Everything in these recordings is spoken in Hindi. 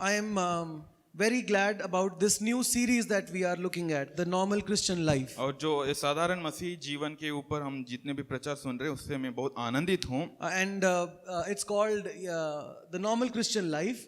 I am very glad about this new series that we are looking at, the normal Christian life. और जो इस साधारण मसीह जीवन के ऊपर हम जितने भी प्रचार सुन रहे हैं उससे मैं बहुत आनंदित हूँ। And it's called the normal Christian life.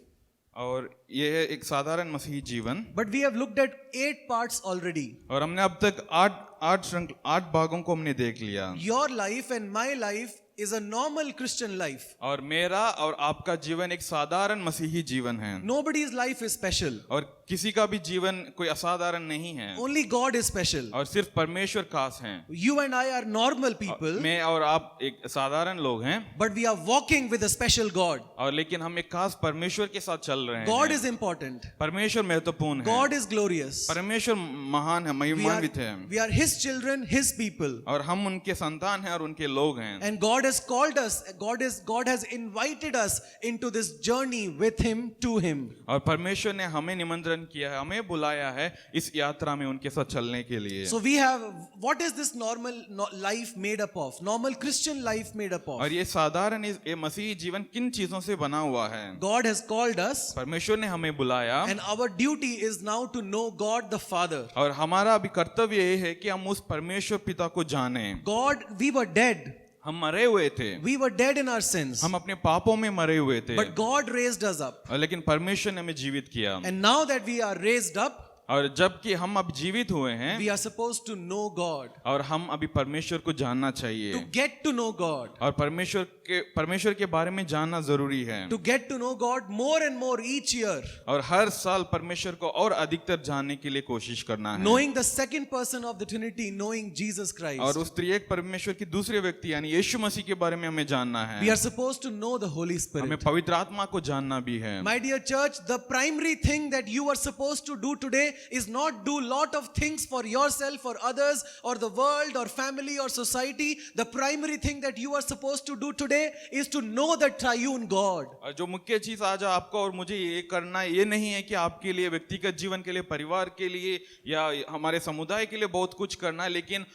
और ये है एक साधारण मसीही जीवन। But we have looked at 8 parts already. और हमने अब तक 8 भागों को हमने देख लिया। Your life and my life is a normal Christian life. और मेरा और आपका जीवन एक साधारण मसीही जीवन है। Nobody's life is special. और किसी का भी जीवन कोई असाधारण नहीं है। Only God is special. और सिर्फ परमेश्वर खास हैं। You and I are normal people. मैं और आप एक साधारण लोग हैं। But we are walking with a special God. और लेकिन हम एक खास परमेश्वर के साथ चल रहे हैं। God is important. परमेश्वर महत्वपूर्ण है। God is glorious. परमेश्वर महान है, महिमान्वित है। We are His children, His people. और हम उनके संतान हैं और उनके लोग हैं। And God has called us. God has invited us into this journey with Him, to Him. और परमेश्वर ने हमें निमंत्रण किया है, हमें बुलाया है इस यात्रा में उनके साथ चलने के लिए। So we have, what is this normal life made up of? Normal Christian life made up of? और ये साधारण ये मसीही जीवन किन चीजों से बना हुआ है? God has called us. परमेश्वर ने हमें बुलाया। And our duty is now to know God the Father. और हमारा अभी कर्तव्य ये है कि हम उस परमेश्वर पिता को जानें। God, we were dead. हम मरे हुए थे। We were dead in our sins. हम अपने पापों में मरे हुए थे। But God raised us up. लेकिन परमेश्वर ने हमें जीवित किया। And now that we are raised up, और जबकि हम अब जीवित हुए हैं, we are supposed to know God. और हम अभी परमेश्वर को जानना चाहिए। To get to know God. और परमेश्वर के बारे में जानना जरूरी है। To get to know God more and more each year. और हर साल परमेश्वर को और अधिकतर जानने के लिए कोशिश करना है। Knowing the second person of the Trinity, knowing Jesus Christ. और उस त्रिएक परमेश्वर की दूसरे व्यक्ति यानी यीशु मसीह के बारे में हमें जानना है। We are supposed to know the Holy Spirit. हमें पवित्र आत्मा को जानना भी है। My dear church, the primary thing that you are supposed to do today is not do lot of things for yourself or others or the world or family or society. The primary thing that you are supposed to do today is to know the triune God. और जो मुख्य चीज आज आपको और मुझे ये करना ये नहीं है कि आपके लिए व्यक्तिगत जीवन के लिए, परिवार के लिए या हमारे समुदाय के लिए बहुत कुछ करना है, लेकिन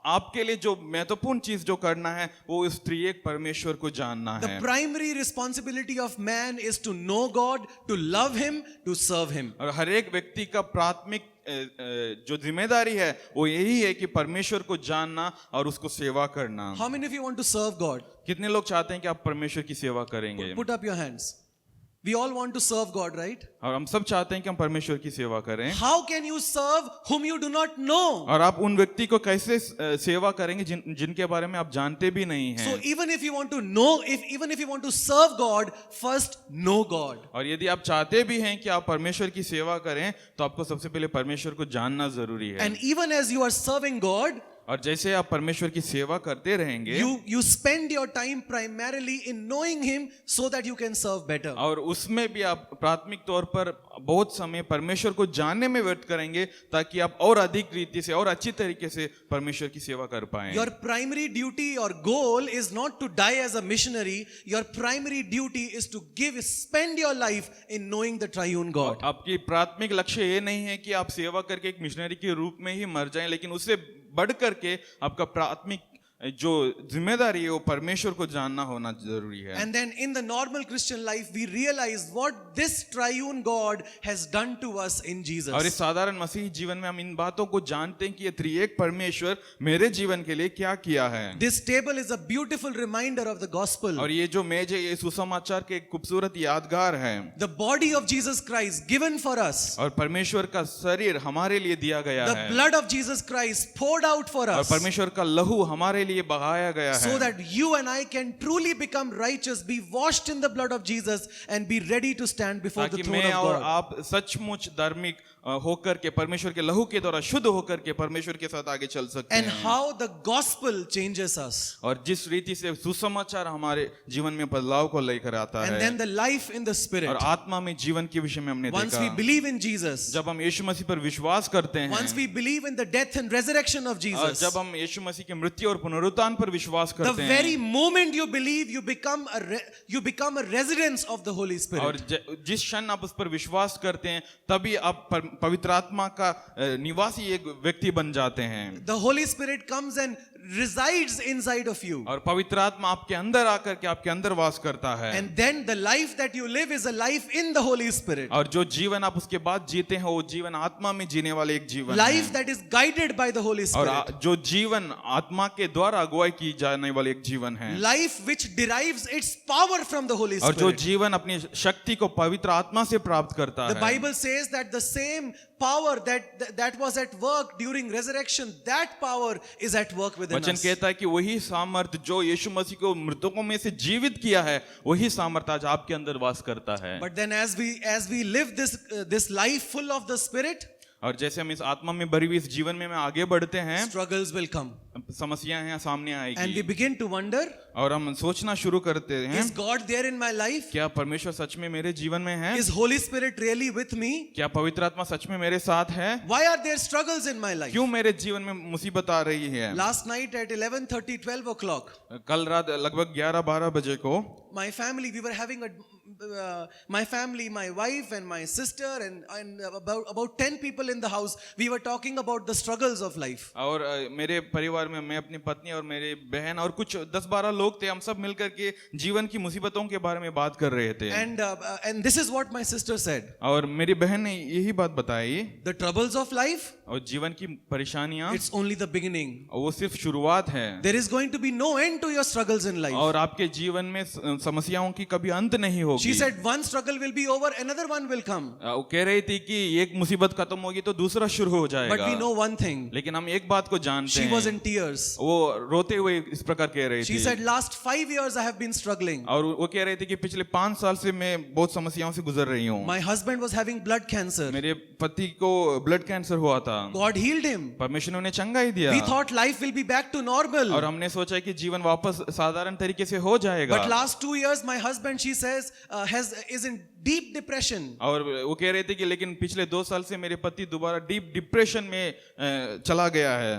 आपके लिए जो महत्वपूर्ण चीज जो करना है वो इस त्रिएक परमेश्वर को जानना है। The primary responsibility of man is to know God, to love Him, to serve Him. और हर एक व्यक्ति का प्राथमिक जो जिम्मेदारी है वो यही है कि परमेश्वर को जानना और उसको सेवा करना। How many of you want to serve God? कितने लोग चाहते हैं कि आप परमेश्वर की सेवा करेंगे? Put up your hands. We all want to serve God, right? और हम सब चाहते हैं कि हम परमेश्वर की सेवा करें। How can you serve whom you do not know? और आप उन व्यक्ति को कैसे सेवा करेंगे जिनके बारे में आप जानते भी नहीं हैं? So even if you want to know, even if you want to serve God, first know God. और यदि आप चाहते भी हैं कि आप परमेश्वर की सेवा करें तो आपको सबसे पहले परमेश्वर को जानना जरूरी है। And even as you are serving God, और जैसे आप परमेश्वर की सेवा करते रहेंगे, you spend your time primarily in knowing Him so that you can serve better. और उसमें भी आप प्राथमिक तौर पर बहुत समय परमेश्वर को जानने में व्यर्थ करेंगे ताकि आप और अधिक रीति से और अच्छी तरीके से परमेश्वर की सेवा कर पाएं। Your primary duty or goal is not to die as a missionary. Your primary duty is to spend your life in knowing the triune God. आपकी प्राथमिक लक्ष्य ये नहीं है कि आप सेवा करके एक मिशनरी के रूप में ही मर जाएं, लेकिन उससे बढ़ करके आपका प्राथमिक जो जिम्मेदारी है वो परमेश्वर को जानना होना जरूरी है। And then in the normal Christian life we realize what this triune God has done to us in Jesus. और इस साधारण मसीही जीवन में हम इन बातों को जानते हैं कि ये त्रिएक परमेश्वर मेरे जीवन के लिए क्या किया है। This table is a beautiful reminder of the gospel. और ये जो मेज है ये सुसमाचार के एक खूबसूरत यादगार है। The body of Jesus Christ given for us. और परमेश्वर का शरीर हमारे लिए दिया गया है। The blood of Jesus Christ poured out for us. और परमेश्वर का लहू हमारे लिए बहाया गया है। So that you and I can truly become righteous, be washed in the blood of Jesus and be ready to stand before the throne of God. ताकि मैं और आप सचमुच धार्मिक होकर के परमेश्वर के लहू के द्वारा शुद्ध होकर के परमेश्वर के साथ आगे चल सकते हैं। And how the gospel changes us. और जिस रीति से सुसमाचार हमारे जीवन में बदलाव को लेकर आता है। And then the life in the spirit. और आत्मा में जीवन के विषय में हमने देखा। Once we believe in Jesus. जब हम यीशु मसीह पर विश्वास करते हैं। Once we believe in the death and resurrection of Jesus. जब हम यीशु मसीह की मृत्यु और पुनरुत्थान पर विश्वास करते हैं। The very moment you believe, you become a residence of the Holy Spirit. और जिस क्षण आप उस पर विश्वास करते हैं तभी आप पवित्र आत्मा का निवासी एक व्यक्ति बन जाते हैं। The Holy Spirit comes and resides inside of you. और पवित्र आत्मा आपके अंदर आकर के आपके अंदर वास करता है। And then the life that you live is a life in the Holy Spirit. और जो जीवन आप उसके बाद जीते हैं वो जीवन आत्मा में जीने वाले एक जीवन Life है। that is guided by the Holy और Spirit. जो जीवन आत्मा के द्वारा अगुवाई की जाने वाले एक जीवन है। Life which derives its power from the Holy और जो Spirit. जीवन अपनी शक्ति को पवित्र आत्मा से प्राप्त करता The है। Bible says that the same power that was at work during resurrection, that power is at work within वचन us. कहता है कि वही सामर्थ जो यीशु मसीह को मृतकों में से जीवित किया है वही सामर्थ आज आपके अंदर वास करता है। But then as we live this life full of the Spirit, और जैसे हम इस आत्मा में भरी हुई इस जीवन में आगे बढ़ते हैं struggles will come. समस्याएं हैं सामने And we आएगी begin to wonder, और हम सोचना शुरू करते हैं is God there in my life? क्या परमेश्वर सच में मेरे जीवन में है? Is Holy Spirit really with me? क्या पवित्र आत्मा सच में मेरे साथ है? Why are there struggles in my life? क्यों मेरे जीवन में मुसीबत आ रही है? Last night at 11:30, 12 o'clock, कल रात लगभग 11-12 बजे को my family, we were having my family, my wife and my sister and about 10 people in the house, we were talking about the struggles of life. और मेरे परिवार में मैं अपनी पत्नी और मेरे बहन और कुछ 10-12 लोग थे। हम सब मिलकर के जीवन की मुसीबतों के बारे में बात कर रहे थे। And this is what my sister said. और मेरी बहन ने यही बात बताई, The troubles of life, और जीवन की परेशानियां it's only the beginning. वो सिर्फ शुरुआत है। There is going to be no end to your struggles in life. और आपके जीवन में समस्याओं की कभी अंत नहीं होगी। She said one struggle will be over, another one will come. वो कह रही थी कि एक मुसीबत खत्म होगी तो दूसरा शुरू हो जाएगा। But we know one thing. लेकिन हम एक बात को जानते She हैं, was in tears. वो रोते हुए इस प्रकार कह रही She थी। said, last 5 years I have been struggling. और वो कह रही थी कि पिछले 5 साल से मैं बहुत समस्याओं से गुजर रही हूँ। My husband was having blood cancer. मेरे पति को ब्लड कैंसर हुआ था। God healed him. परमेश्वर ने उन्हें चंगाई दिया। We thought life will be back to normal. और हमने सोचा कि जीवन वापस साधारण तरीके से हो जाएगा। But last 2 years, my husband, she says, is in deep depression. और वो कह रहे थे कि लेकिन पिछले 2 साल से मेरे पति दोबारा डीप डिप्रेशन में चला गया है।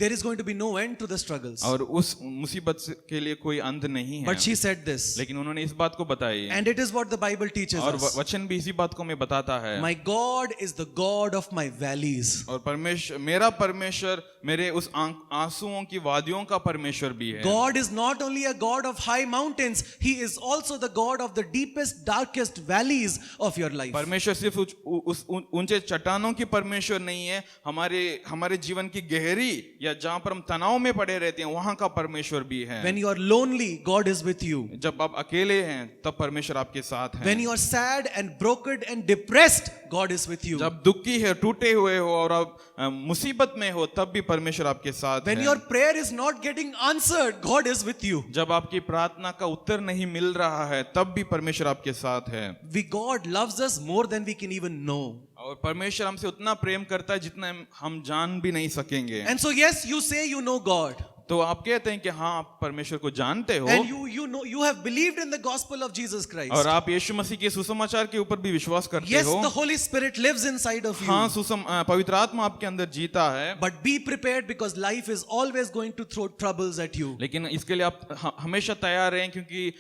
There is going to be no end to the struggles. और उस मुसीबत के लिए कोई अंत नहीं है। But she said this. लेकिन उन्होंने इस बात को बताई। And it is what the Bible teaches और us. वचन भी इसी बात को मैं बताता है। My God is the God of my valleys. और मेरा परमेश्वर मेरे उस आंसुओं की वादियों का परमेश्वर भी है। God is not only a God of high mountains, He is also the God of the deepest, darkest valleys of your life. परमेश्वर सिर्फ उस ऊंचे चट्टानों की परमेश्वर नहीं है, हमारे जीवन की गहरी या जहां पर हम तनाव में पड़े रहते हैं वहां का परमेश्वर भी है। When you are lonely, God is with you. जब आप अकेले हैं तब परमेश्वर आपके साथ है। When you are sad and broken and depressed, God is with you. जब दुखी है, टूटे हुए हो और आप मुसीबत में हो तब भी परमेश्वर आपके साथ When है। your prayer is not getting answered, God is with you. जब आपकी प्रार्थना का उत्तर नहीं मिल रहा है तब भी परमेश्वर आपके साथ है। God loves us more than we can even know. और परमेश्वर हमसे उतना प्रेम करता है जितना हम जान भी नहीं सकेंगे। And so yes, you say you know God. तो आप कहते हैं कि हाँ आप परमेश्वर को जानते हो। And you know you have believed in the gospel of Jesus Christ. और आप यीशु मसीह के सुसमाचार के ऊपर भी विश्वास करते Yes, हो। the Holy Spirit lives inside of you. हाँ, पवित्र आत्मा आपके अंदर जीता है। But be prepared because life is always going to throw troubles at you. लेकिन इसके लिए आप हमेशा तैयार रहें क्योंकि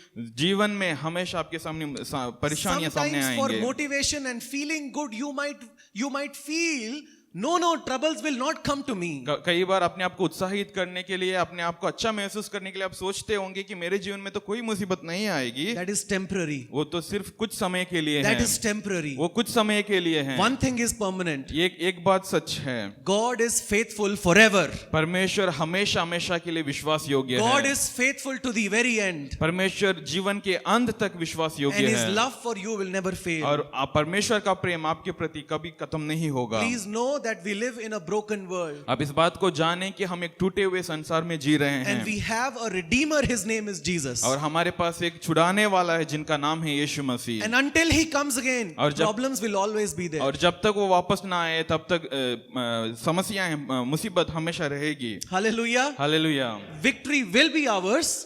जीवन में हमेशा आपके सामने परेशानियां सामने Sometimes for आएंगे। motivation and feeling good, you might feel, no, troubles will not come to me. कई बार अपने आप को उत्साहित करने के लिए, अपने आप को अच्छा महसूस करने के लिए आप सोचते होंगे कि मेरे जीवन में तो कोई मुसीबत नहीं आएगी। That is temporary. वो तो सिर्फ कुछ समय के लिए That है। is temporary. वो कुछ समय के लिए है। One thing is permanent. एक बात सच है, God is faithful forever. परमेश्वर हमेशा हमेशा के लिए विश्वास योग्य God है। is faithful to the very end. परमेश्वर जीवन के अंत तक विश्वास And योग्य His है love for you will never fail. और परमेश्वर का प्रेम आपके प्रति कभी खत्म नहीं होगा। Please know that we live in a broken world. आप इस बात को जानें कि हम एक टूटे हुए संसार में जी रहे हैं And we have a redeemer, his name is Jesus. और हमारे पास एक छुड़ाने वाला है जिनका नाम है यीशु मसीह। And until he comes again, और जब- problems will always be there. और जब तक वो वापस ना आए तब तक समस्याएं, मुसीबत हमेशा रहेगी। Hallelujah. Hallelujah. Victory will be ours,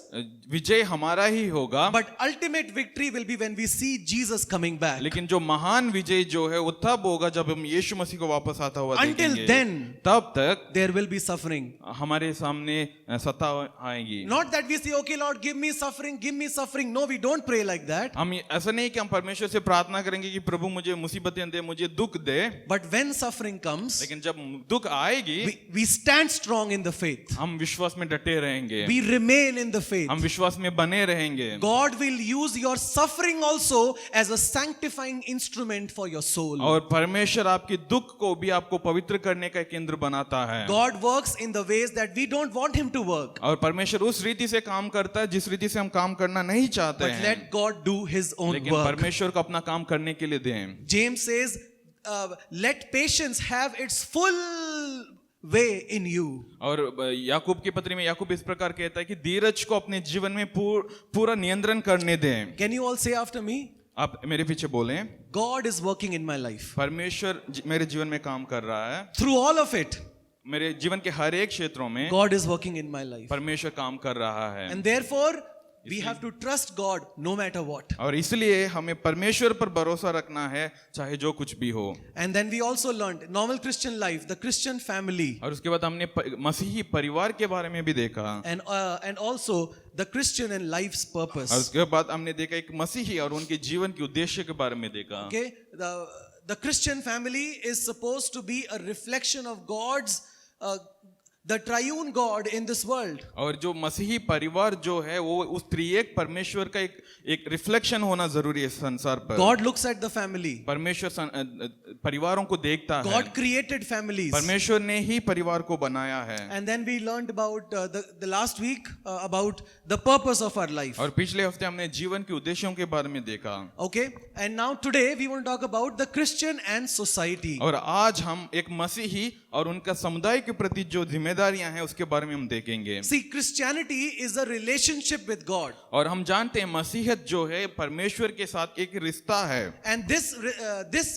विजय हमारा ही होगा, but ultimate victory will be when we see Jesus coming back. लेकिन जो महान विजय जो है वो तब होगा जब हम यीशु मसीह को वापस आता हुआ Until देखेंगे, then, तब तक there will be suffering. हमारे सामने सत्ता आएगी। Not that we say, okay, Lord, give me suffering, give me suffering. No, we don't pray like that. हम ऐसा नहीं कि हम परमेश्वर से प्रार्थना करेंगे कि प्रभु मुझे मुसीबतें दे, मुझे दुख दे, But when suffering comes, लेकिन जब दुख आएगी we stand strong in the faith. हम विश्वास में डटे रहेंगे, We remain in the faith. हम विश्वास में बने रहेंगे। God will use your suffering also as a sanctifying instrument for your soul. और परमेश्वर आपकी दुख को भी आपको पवित्र करने का केंद्र बनाता है। God works in the ways that we don't want him to work. और परमेश्वर उस रीति से काम करता है जिस रीति से हम काम करना नहीं चाहते But हैं, let God do his own लेकिन work. परमेश्वर को अपना काम करने के लिए दें। James says, let patience have its full way in you. और याकूब की पत्री में याकूब इस प्रकार कहता है कि धीरज को अपने जीवन में पूरा नियंत्रण करने दें। Can you all say after me? आप मेरे पीछे बोलें, God is working in my life. परमेश्वर मेरे जीवन में काम कर रहा है। Through all of it, मेरे जीवन के हर एक क्षेत्रों में God is working in my life. परमेश्वर काम कर रहा है। And therefore, we have to trust God no matter what. और इसलिए हमें परमेश्वर पर भरोसा रखना है चाहे जो कुछ भी हो। And then we also learned normal Christian life, the Christian family, और उसके बाद हमने मसीही परिवार के बारे में भी देखा, and also the Christian and life's और purpose. उसके बाद हमने देखा एक मसीही और उनके जीवन के उद्देश्य के बारे में देखा। Okay, the Christian family is supposed to be a reflection of God's the triune God in this world. और जो मसीही परिवार जो है वो उस त्रिएक परमेश्वर का एक रिफ्लेक्शन होना जरूरी है संसार पर। God looks at the family. परमेश्वर परिवारों को देखता है। God created families. परमेश्वर ने ही परिवार को बनाया है। And then we learned about the last week about the purpose of our life. और पिछले हफ्ते हमने जीवन के उद्देश्यों के बारे में देखा। Okay, and now today we want to talk about the Christian and society. और आज हम एक मसीही और उनका समुदाय के प्रति जो जिम्मेदारियां हैं उसके बारे में हम देखेंगे। See, Christianity is a relationship with God. और हम जानते हैं मसीहत जो है परमेश्वर के साथ एक रिश्ता है। And this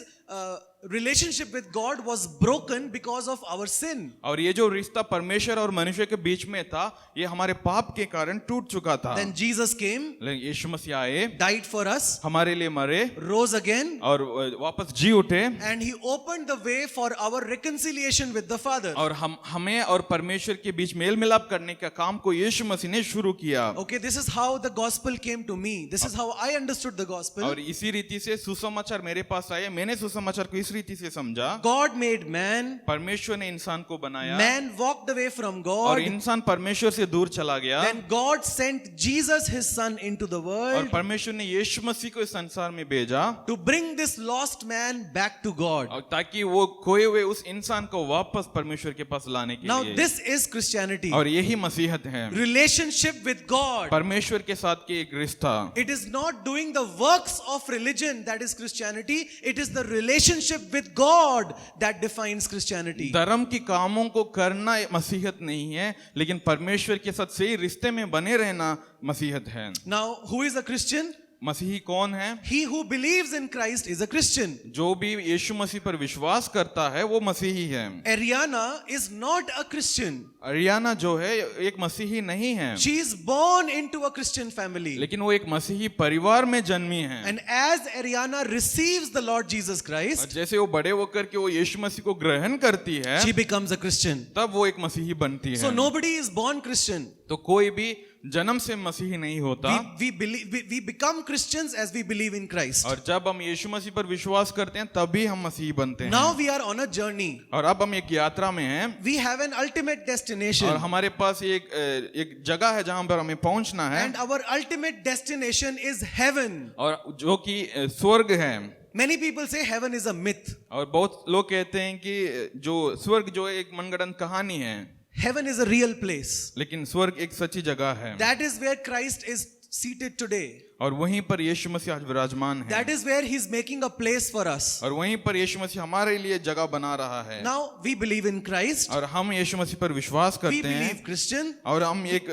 relationship with God was broken because of our sin. और ये जो रिश्ता परमेश्वर और मनुष्य के बीच में था ये हमारे पाप के कारण टूट चुका था। Then Jesus came, लेकिन यीशु मसीह आए, died for us, हमारे लिए मरे rose again, और वापस जी उठे, and he opened the way for our reconciliation with the Father. और हमें और परमेश्वर के बीच मेल मिलाप करने का काम को यीशु मसीह ने शुरू किया। Okay, this is how the gospel came to me. This is how I understood the gospel. और इसी रीति से सुसमाचार मेरे पास आए, मैंने सुसमाचार को इस रीति से समझा। God made man. परमेश्वर ने इंसान को बनाया, Man walked away from और God. इंसान परमेश्वर से दूर चला गया। Then God sent Jesus, his son, into the और world परमेश्वर ने यीशु मसीह को इस संसार में भेजा to bring this lost man back to God. और ताकि वो खोए हुए उस इंसान को वापस परमेश्वर के पास लाने के Now लिए। this is Christianity. और यही मसीहत है, Relationship with God. परमेश्वर के साथ की एक रिश्ता। It is not doing the works of religion that is Christianity. It is the relationship with God that defines Christianity. धर्म की कामों को करना मसीहत नहीं है, लेकिन परमेश्वर के साथ सही रिश्ते में बने रहना मसीहत है। Now, who is a Christian? मसीही कौन है? He who believes in Christ is a Christian. जो भी यीशु मसीह पर विश्वास करता है वो मसीही है। Ariana is not a Christian. Ariana जो है एक मसीही नहीं है, She is born into a Christian family. लेकिन वो एक मसीही परिवार में जन्मी है। And as Ariana receives the Lord Jesus और Christ, जैसे वो बड़े होकर के वो यीशु मसीह को ग्रहण करती है she becomes a Christian. तब वो एक मसीही बनती So है। nobody is born Christian. तो कोई भी जन्म से मसीही नहीं होता। We become Christians as we believe in Christ. और जब हम यीशु मसीह पर विश्वास करते हैं तभी हम मसीही बनते हैं। Now we are on a journey. और अब हम एक यात्रा में हैं We have an ultimate destination. और हमारे पास एक जगह है जहां पर हमें पहुंचना है, And our ultimate destination is heaven. और जो कि स्वर्ग है। Many people say heaven is a myth. और बहुत लोग कहते हैं कि जो स्वर्ग जो है एक मनगढ़ंत कहानी है, Heaven is a real place. लेकिन स्वर्ग एक सच्ची जगह है। That is where Christ is seated today. और वहीं पर यीशु मसीह आज विराजमान है। That is where he is making a place for us. और वहीं पर यीशु मसीह हमारे लिए जगह बना रहा है। Now we believe in Christ. और हम यीशु मसीह पर विश्वास We करते believe हैं Christian. और हम एक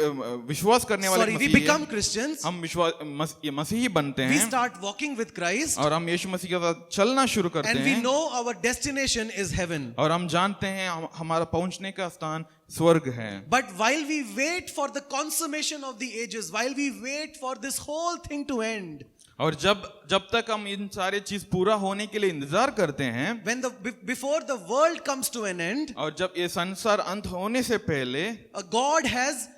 विश्वास करने वाले Sorry, we मसीही become हैं। Christians. हम मसीही बनते We हैं start walking with Christ. और हम यीशु मसीह के साथ चलना शुरू करते And we हैं know our destination is heaven. और हम जानते हैं हमारा पहुंचने का स्थान स्वर्ग है। But while we wait for the consummation of the ages, while we wait for this whole thing to end, और जब तक हम इन सारे चीज पूरा होने के लिए इंतजार करते हैं, before the world comes to an end, और जब ये संसार अंत होने से पहले, God has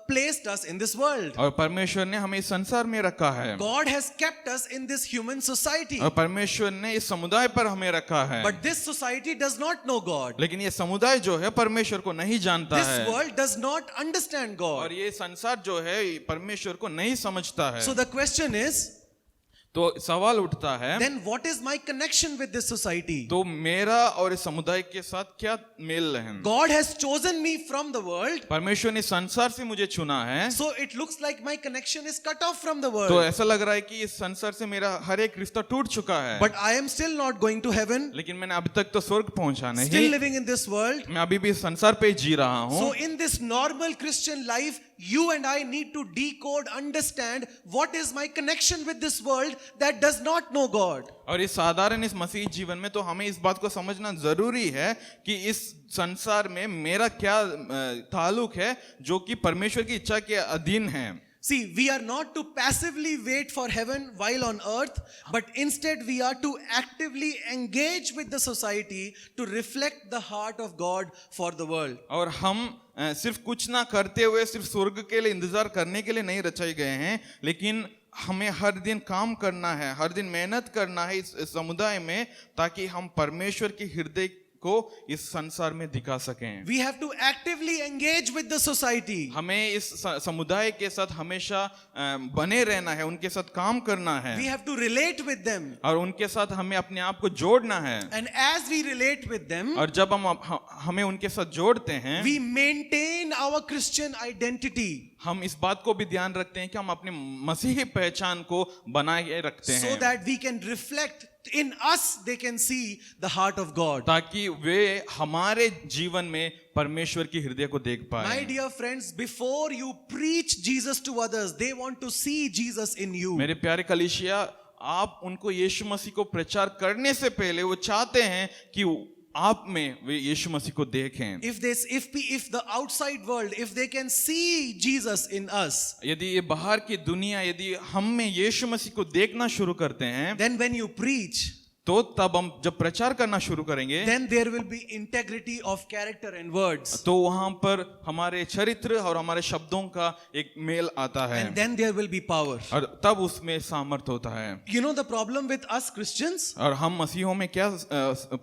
placed us in this world. और परमेश्वर ने हमें इस संसार में रखा है, God has kept us in this human society. और परमेश्वर ने इस समुदाय पर हमें रखा है। But this society does not know God. लेकिन ये समुदाय जो है परमेश्वर को नहीं जानता This है, world does not understand God. और ये संसार जो है परमेश्वर को नहीं समझता है। So the question is, तो सवाल उठता है, then what is my connection with this society? तो मेरा और इस समुदाय के साथ क्या मेल है? God has chosen me from the world, परमेश्वर ने संसार से मुझे चुना है, so it looks like my connection is cut off from the तो world. ऐसा लग रहा है कि इस संसार से मेरा हर एक रिश्ता टूट चुका है। But I am still not going to heaven, लेकिन मैंने अभी तक तो स्वर्ग पहुंचा still नहीं, living in this world. मैं अभी भी इस संसार पे जी रहा हूँ। So in this normal Christian life, you and I need to decode, understand what is my connection with this world that does not know God. और इस साधारण इस मसीह जीवन में तो हमें इस बात को समझना जरूरी है कि इस संसार में मेरा क्या ताल्लुक है जो कि परमेश्वर की इच्छा के अधीन है। See, we are not to passively wait for heaven while on earth, but instead we are to actively engage with the society to reflect the heart of God for the world. और हम सिर्फ कुछ ना करते हुए सिर्फ स्वर्ग के लिए इंतजार करने के लिए नहीं रचाए गए हैं, लेकिन हमें हर दिन काम करना है, हर दिन मेहनत करना है इस समुदाय में, ताकि हम परमेश्वर के हृदय को इस संसार में दिखा सकें। We have to actively engage with the society. हमें इस समुदाय के साथ हमेशा बने रहना है, उनके साथ काम करना है, We have to relate with them. और उनके साथ हमें अपने आप को जोड़ना है। And as we relate with them, और जब हमें उनके साथ जोड़ते हैं, we maintain our Christian identity, हम इस बात को भी ध्यान रखते हैं कि हम अपने मसीही पहचान को बनाए रखते so हैं, that we can reflect in us, they can see the heart of God. ताकि वे हमारे जीवन में परमेश्वर की हृदय को देख My पाए। dear friends, before you preach Jesus to others, they want to see Jesus in you. मेरे प्यारे कलीसिया, आप उनको यीशु मसीह को प्रचार करने से पहले वो चाहते हैं कि आप में वे यीशु मसीह को देखें। If the outside world, if they can see Jesus in us, यदि ये बाहर की दुनिया यदि हम में यीशु मसीह को देखना शुरू करते हैं, then when you preach, तो तब हम जब प्रचार करना शुरू करेंगे, then there will be integrity of character and words. तो वहां पर हमारे चरित्र और हमारे शब्दों का एक मेल आता है, And then there will be power. और तब उसमें सामर्थ्य होता है। You know the problem with us Christians? और हम मसीहों में क्या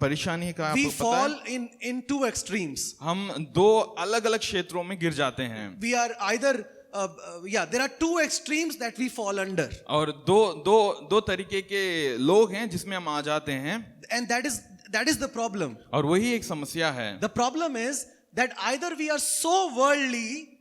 परेशानी का We आपको पता fall है? in two extremes. हम दो अलग अलग क्षेत्रों में गिर जाते हैं, We are either there are two extremes that we fall under, और दो तरीके के लोग हैं जिसमें हम आ जाते हैं, and that is the problem. और वही एक समस्या है। The problem is that either we are so worldly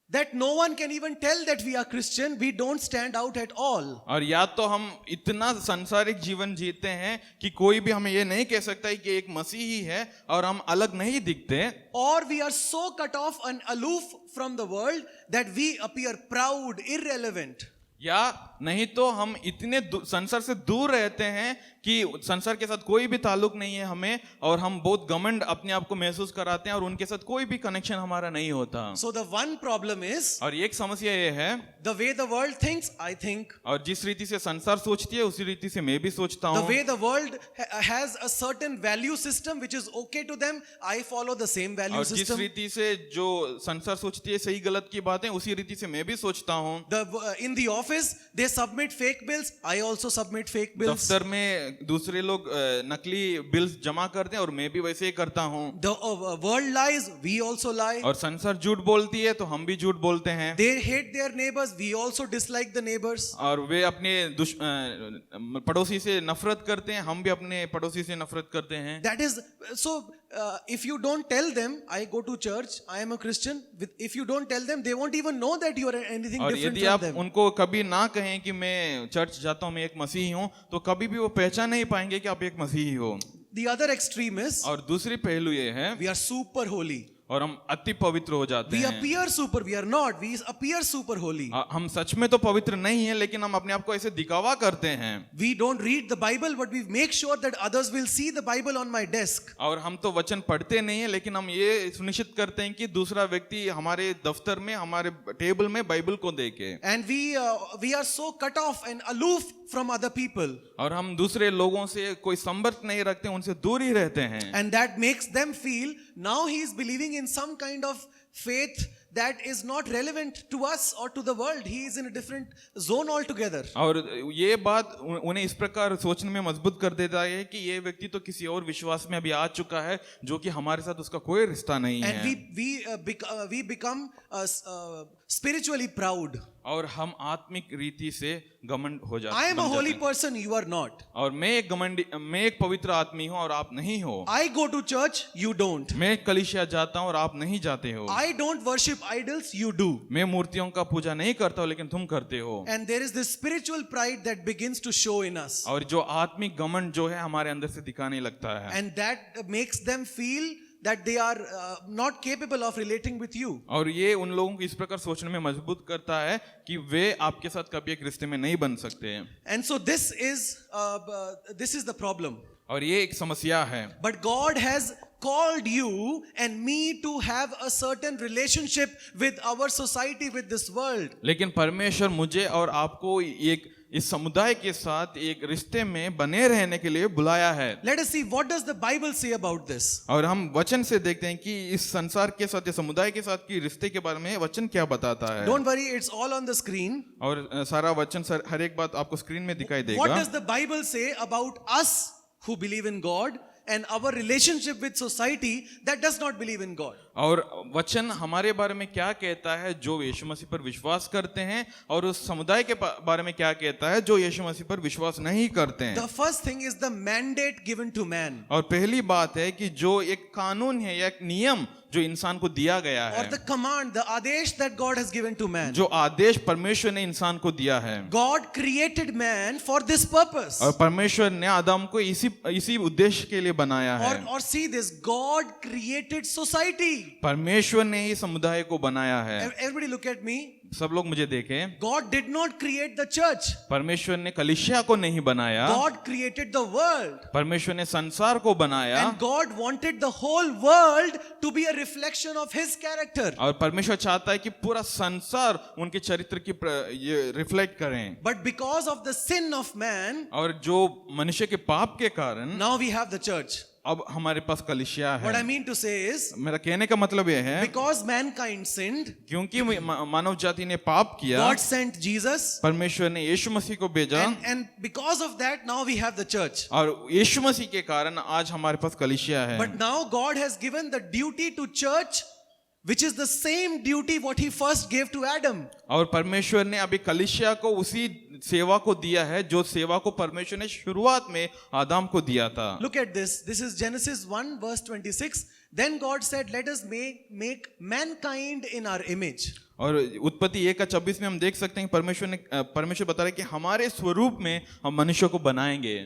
that no one can even tell that we are Christian, we don't stand out at all. और या तो हम इतना सांसारिक जीवन जीते हैं कि कोई भी हमें ये नहीं कह सकता है कि एक मसीही है और हम अलग नहीं दिखते, Or we are so cut off and aloof from the world that we appear proud, irrelevant. या नहीं तो हम इतने संसार से दूर रहते हैं कि संसार के साथ कोई भी ताल्लुक नहीं है हमें, और हम बहुत घमंड अपने आप को महसूस कराते हैं और उनके साथ कोई भी कनेक्शन हमारा नहीं होता। So the one problem is, और एक समस्या ये है, the way the world thinks, I think. और जिस रीति से संसार सोचती है उसी रीति से मैं भी सोचता The हूँ, way the world has a certain value system which is okay to them, I follow the same value और जिस system. रीति से जो संसार सोचती है सही गलत की बातें उसी रीति से मैं भी सोचता हूँ। In the office, they submit fake bills, I also submit fake bills. दफ्तर में दूसरे लोग नकली बिल्स जमा करते हैं और मैं भी वैसे ही करता हूँ। The world lies, we also lie. और संसार झूठ बोलती है तो हम भी झूठ बोलते हैं। They hate their neighbors, we also dislike the neighbors. और वे अपने पड़ोसी से नफरत करते हैं, हम भी अपने पड़ोसी से नफरत करते हैं। That is so. If you don't tell them, I go to church, I am a Christian. If you don't tell them, they won't even know that you are anything और different यदि from आप them. उनको कभी ना कहें कि मैं चर्च जाता हूँ, मैं एक मसीही हूँ, तो कभी भी वो पहचान नहीं पाएंगे कि आप एक मसीही हो। The other extreme is, और दूसरी पहलू ये है, we are super holy. और हम अति पवित्र हो जाते We हैं। appear super, we are not. We appear super holy. हम सच में तो पवित्र नहीं है, लेकिन हम अपने आप को ऐसे दिखावा करते हैं। We don't read the Bible, but we make sure that others will see the Bible on my desk. और हम तो वचन पढ़ते नहीं है, लेकिन हम ये सुनिश्चित करते हैं कि दूसरा व्यक्ति हमारे दफ्तर में, हमारे टेबल में बाइबल को देखे। And we are so cut off and aloof from other people. और हम दूसरे लोगों से कोई संपर्क नहीं रखते, उनसे दूर ही रहते हैं। And that makes them feel now he is believing in some kind of faith that is not relevant to us or to the world. He is in a different zone altogether. और ये बात उन्हें इस प्रकार सोचने में मजबूत कर देता है कि ये व्यक्ति तो किसी और विश्वास में अभी आ चुका है, जो कि हमारे साथ उसका कोई रिश्ता नहीं And है। we become spiritually proud. और हम आत्मिक रीति से घमंड हो जाते I am a बन holy जाते हैं। person, you are not. और मैं एक पवित्र आदमी हूँ और आप नहीं हो। I go to church, you don't. मैं कलीसिया जाता हूँ और आप नहीं जाते हो। I don't worship idols, you do. मैं मूर्तियों का पूजा नहीं करता हूँ, लेकिन तुम करते हो। And there is this spiritual pride that begins to show in us. और जो आत्मिक घमंड जो है हमारे अंदर से दिखाने लगता है। And that makes them feel that they are not capable of relating with you. और ये उन लोगों को इस प्रकार सोचने में मजबूत करता है कि वे आपके साथ कभी एक रिश्ते में नहीं बन सकते हैं। And so this is the problem. और ये एक समस्या है। But God has called you and me to have a certain relationship with our society, with this world. लेकिन परमेश्वर मुझे और आपको एक इस समुदाय के साथ एक रिश्ते में बने रहने के लिए बुलाया है। Let us see what does the Bible say about this. और हम वचन से देखते हैं कि इस संसार के साथ, इस समुदाय के साथ की रिश्ते के बारे में वचन क्या बताता है। Don't worry, it's all on the screen. और सारा वचन, हर एक बात आपको स्क्रीन में दिखाई What देगा। does the Bible say about us who believe in God and our relationship with society that does not believe in God? और वचन हमारे बारे में क्या कहता है जो यीशु मसीह पर विश्वास करते हैं, और उस समुदाय के बारे में क्या कहता है जो यीशु मसीह पर विश्वास नहीं करते हैं। The first thing is the mandate given to man, और पहली बात है कि जो एक कानून है या एक नियम जो इंसान को दिया गया or है, the command, the adesh that God has given to man. जो आदेश परमेश्वर ने इंसान को दिया है। God created man for this purpose. और परमेश्वर ने आदम को इसी उद्देश्य के लिए बनाया है। Or see this, God created society. परमेश्वर ने ही समुदाय को बनाया है। Everybody look at me. सब लोग मुझे देखें। God did not create the church. परमेश्वर ने कलीसिया को नहीं बनाया। God created the world. परमेश्वर ने संसार को बनाया। And God wanted the whole world to be a reflection of His character. और परमेश्वर चाहता है कि पूरा संसार उनके चरित्र की ये रिफ्लेक्ट करें। But because of the sin of man, और जो मनुष्य के पाप के कारण now we have the church. अब हमारे पास कलीसिया है। What I mean to say is, मेरा कहने का मतलब यह है because mankind sinned, क्योंकि मानव जाति ने पाप किया, God sent Jesus. परमेश्वर ने यीशु मसीह को भेजा, And because of that, now we have the church. और यीशु मसीह के कारण आज हमारे पास कलीसिया है। But now God has given the duty to church, which is the same duty what He first gave to Adam. और परमेश्वर ने अभी कलीसिया को उसी सेवा को दिया है जो सेवा को परमेश्वर ने शुरुआत में आदम को दिया था। Look at this. This is Genesis 1 verse 26. Then God said, let us make mankind in our image. और उत्पत्ति 1:26 में हम देख सकते हैं परमेश्वर बता रहे हैं कि हमारे स्वरूप में हम मनुष्य को बनाएंगे।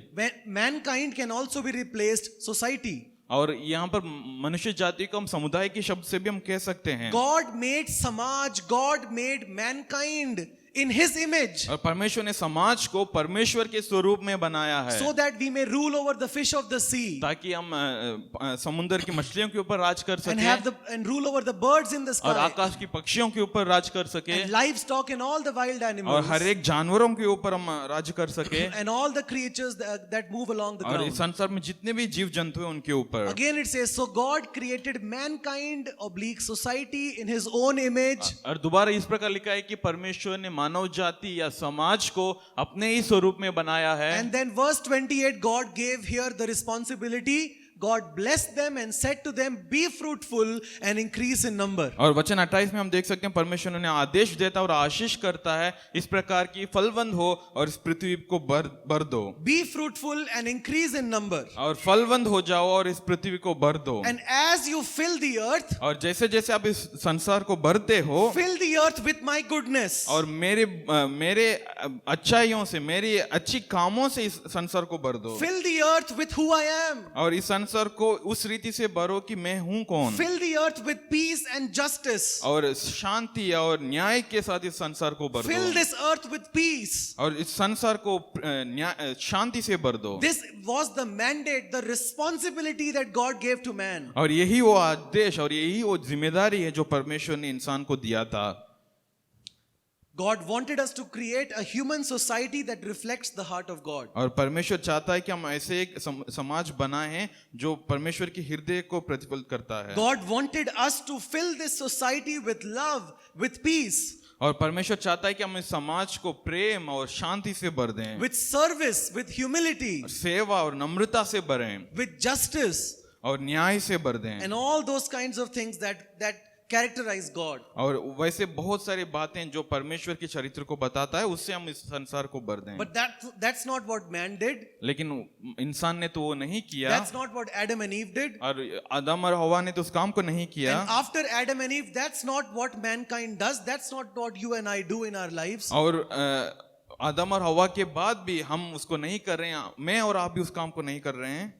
Mankind can also be replaced society. और यहाँ पर मनुष्य जाति को हम समुदाय के शब्द से भी हम कह सकते हैं। God made samaj, God made mankind in His image. और परमेश्वर ने समाज को परमेश्वर के स्वरूप में बनाया है, So that we may rule over the fish of the sea. ताकि हम समुद्र की मछलियों के ऊपर राज कर सकें, And rule over the birds in the और sky. आकाश की पक्षियों के ऊपर राज कर सके, And livestock and all the wild और animals. हर एक जानवरों के ऊपर हम राज कर सके, And all the creatures that move along the और इस ground. संसार में जितने भी जीव जंतु हैं उनके ऊपर। Again it says, so God created mankind / society in His own image. और दोबारा इस प्रकार लिखा है कि परमेश्वर ने मानव जाति या समाज को अपने ही स्वरूप में बनाया है। And then verse 28, God gave here the responsibility. God blessed them and said to them, be fruitful and increase in number. और वचन 28 में हम देख सकते हैं परमेश्वर ने आदेश देता और आशीष करता है इस प्रकार की फलवंत हो और इस पृथ्वी को भर दो। Be fruitful and increase in number. और फलवंत हो जाओ और इस पृथ्वी को भर दो। And as you fill the earth, और जैसे जैसे आप इस संसार को भरते हो, fill the earth with my goodness. और मेरे अच्छाइयों से, मेरी अच्छी कामों से इस संसार को भर दो। Fill the earth with who I am. और इस संसार संसार को उस रीति से भरो कि मैं हूँ कौन, Fill the earth with peace and justice. और शांति और न्याय के साथ इस संसार को भर Fill दो, this earth with peace. और इस संसार को शांति से भर दो। This was the mandate, the responsibility that God gave to man. और यही वो आदेश और यही वो जिम्मेदारी है जो परमेश्वर ने इंसान को दिया था। God wanted us to create a human society that reflects the heart of God. और परमेश्वर चाहता है कि हम ऐसे एक समाज बनाएं जो परमेश्वर के हृदय को प्रतिफलित करता है। God wanted us to fill this society with love, with peace, और परमेश्वर चाहता है कि हम इस समाज को प्रेम और शांति से भर दें, with service, with humility, सेवा और नम्रता से भरें, with justice, और न्याय से भर दें, and all those kinds of things that characterize God. और वैसे बहुत सारी बातें जो परमेश्वर के चरित्र को बताता है उससे हम इस संसार को भर दें। But that's not what man did. लेकिन इंसान ने तो वो नहीं किया, That's not what Adam and Eve did. और आदम और हवा ने तो उस काम को नहीं किया। And after Adam and Eve, that's not what mankind does. That's not what you and I do in our lives. और आदम और हवा के बाद भी हम उसको नहीं कर रहे हैं, मैं और आप भी उस काम को नहीं कर रहे हैं।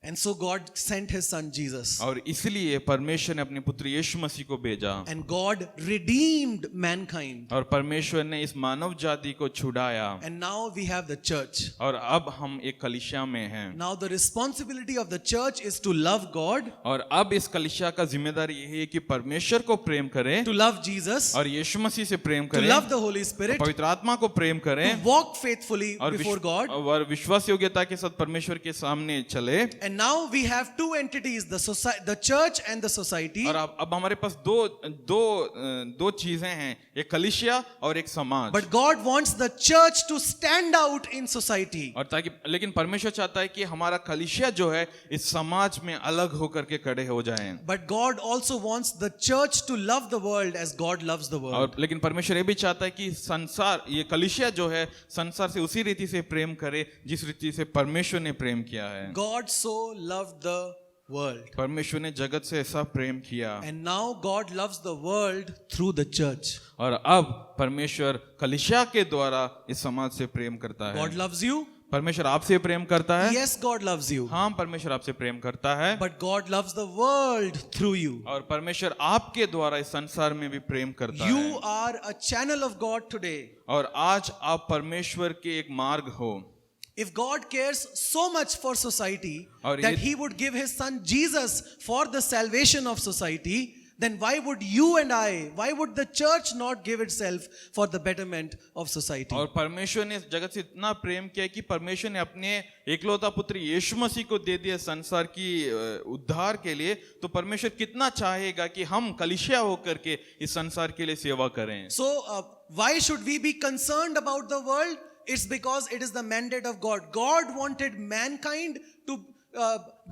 And so God sent his son Jesus. और इसलिए परमेश्वर ने अपने पुत्र यीशु मसीह को भेजा, And God redeemed mankind. और परमेश्वर ने इस मानव जाति को छुड़ाया, And now we have the church. और अब हम एक कलीसिया में हैं। Now the responsibility of the church is to love God, और अब इस कलीसिया का जिम्मेदारी यही है कि परमेश्वर को प्रेम करें, to love Jesus, और यीशु मसीह से प्रेम to करें, love the Holy Spirit, पवित्र आत्मा को प्रेम to करें, walk faithfully और before God. और विश्वास योग्यता के साथ परमेश्वर के सामने चले। And now we have two entities, the church and the society. और अब हमारे पास दो चीजें हैं, एक कलीसिया और एक समाज। But God wants the church to stand out in society. और ताकि लेकिन परमेश्वर चाहता है कि हमारा कलीसिया जो है इस समाज में अलग होकर के खड़े हो जाएं। But God also wants the church to love the world as God loves the world. और लेकिन परमेश्वर ये भी चाहता है कि संसार, ये कलीसिया जो है संसार से उसी रीति से प्रेम करे जिस रीति से परमेश्वर ने प्रेम किया है। God so loved the world. परमेश्वर ने जगत से ऐसा प्रेम किया, And now God loves the world through the church. और अब परमेश्वर कलीसिया के द्वारा इस समाज से प्रेम करता है। God loves you. परमेश्वर आपसे प्रेम करता है। Yes, God loves you. हाँ, परमेश्वर आपसे प्रेम करता है। But God loves the world through you. और परमेश्वर आपके द्वारा इस संसार में भी प्रेम करता You है। are a channel of God today. और आज आप परमेश्वर के एक मार्ग हो। If God cares so much for society और that ये- he would give his son Jesus for the salvation of society, then why would you and why would the church not give itself for the betterment of society? और परमेश्वर ने इस जगत से इतना प्रेम किया कि परमेश्वर ने अपने एकलौता पुत्र यीशु मसीह को दे दिया संसार की उद्धार के लिए। तो परमेश्वर कितना चाहेगा कि हम कलीसिया होकर के इस संसार के लिए सेवा करें। So why should we be concerned about the world? It's because it is the mandate of God. God wanted mankind to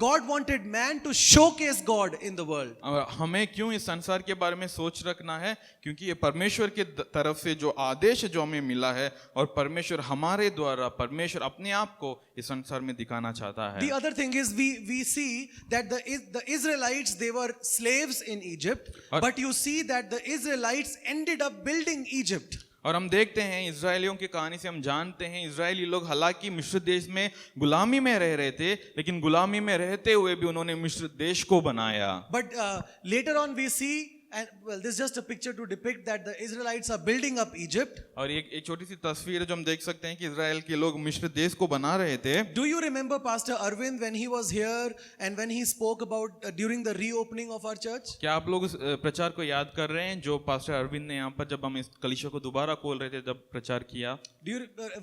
God wanted man to showcase God in the world. और हमें क्यों इस संसार के बारे में सोच रखना है? क्योंकि ये परमेश्वर के तरफ से जो आदेश जो हमें मिला है, और परमेश्वर हमारे द्वारा परमेश्वर अपने आप को इस संसार में दिखाना चाहता है। The other thing is we see that the Israelites, they were slaves in Egypt, but you see that the Israelites ended up building Egypt. और हम देखते हैं इजरायलियों की कहानी से हम जानते हैं इजरायली लोग हालांकि मिस्र देश में गुलामी में रह रहे थे, लेकिन गुलामी में रहते हुए भी उन्होंने मिस्र देश को बनाया। But later on we see, and well, this is just a picture to depict that the Israelites are building up Egypt. और एक छोटी सी तस्वीर है जो हम देख सकते हैं कि इजराइल के लोग मिस्र देश को बना रहे थे। Do you remember Pastor Arvind when he was here and when he spoke about during the reopening of our church? क्या आप लोग उस प्रचार को याद कर रहे हैं जो पास्टर अरविंद ने यहाँ पर जब हम इस कलीसिया को दोबारा खोल रहे थे जब प्रचार किया?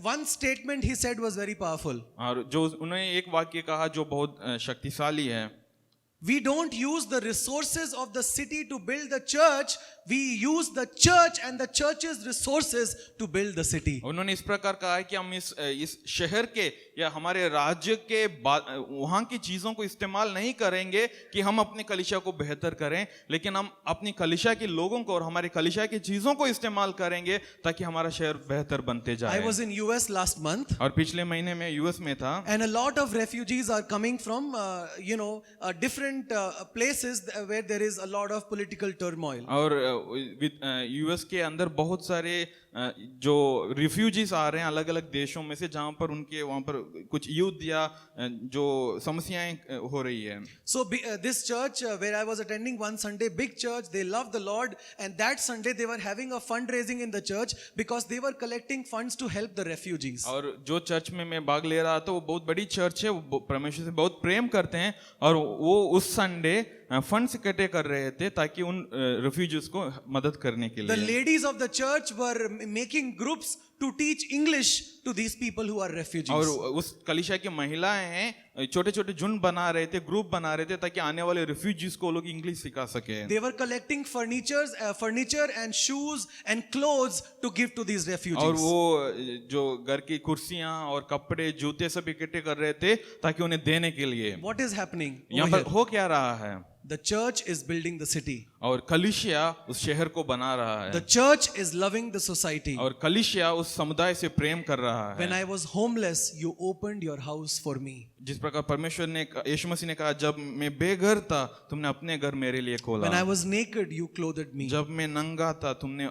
One statement he said was very powerful. और जो उन्होंने एक वाक्य कहा जो बहुत शक्तिशाली है, We don't use the resources of the city to build the church. We use the church and the church's resources to build the city. उन्होंने इस प्रकार कहा है कि हम इस शहर के या हमारे राज्य के वहाँ की चीज़ों को इस्तेमाल नहीं करेंगे कि हम अपने कलीसिया को बेहतर करें, लेकिन हम अपनी कलीसिया के लोगों को और हमारे कलीसिया की चीज़ों को इस्तेमाल करेंगे ताकि हमारा शहर बेहतर बनते जाए। I was in US last month. और पिछले महीने में यूएस में था, And a lot of refugees are coming from, different places where there is a lot of political turmoil. और यूएस के अंदर बहुत सारे जो रिफ्यूजीज आ रहे हैं अलग अलग देशों में से जहाँ पर उनके वहाँ पर कुछ युद्ध या जो समस्याएं हो रही है। So this church where I was attending one Sunday, big church, they loved the Lord, and that Sunday they were having a fundraising in the church because they were collecting funds to help the refugees. और जो चर्च में मैं भाग ले रहा था वो बहुत बड़ी चर्च है, वो परमेश्वर से बहुत प्रेम करते हैं, और वो उस संडे फंड्स इकट्ठे कर रहे थे ताकि उन रिफ्यूजीज को मदद करने के The लिए। ladies of the church were making groups to teach English to these people who are refugees. और उस कलीसिया की महिलाएं हैं, छोटे छोटे झुंड बना रहे थे, ग्रुप बना रहे थे ताकि आने वाले रिफ्यूजीज को लोग इंग्लिश सिखा सके। They were collecting furniture and shoes and clothes to give to these और refugees. वो जो घर की कुर्सियां और कपड़े जूते सब इकट्ठे कर रहे थे ताकि उन्हें देने के लिए। What is happening यहाँ over पर here? हो क्या रहा है? The church is building the city. और कलीसिया उस शहर को बना रहा है, The church is loving the society. और कलीसिया उस समुदाय से प्रेम कर रहा When है। I was homeless, you opened your house for me. जिस प्रकार परमेश्वर ने, यीशु मसीह ने कहा, जब मैं बेघर था तुमने अपने घर मेरे लिए खोला, When I was naked, you clothed me. जब मैं नंगा था तुमने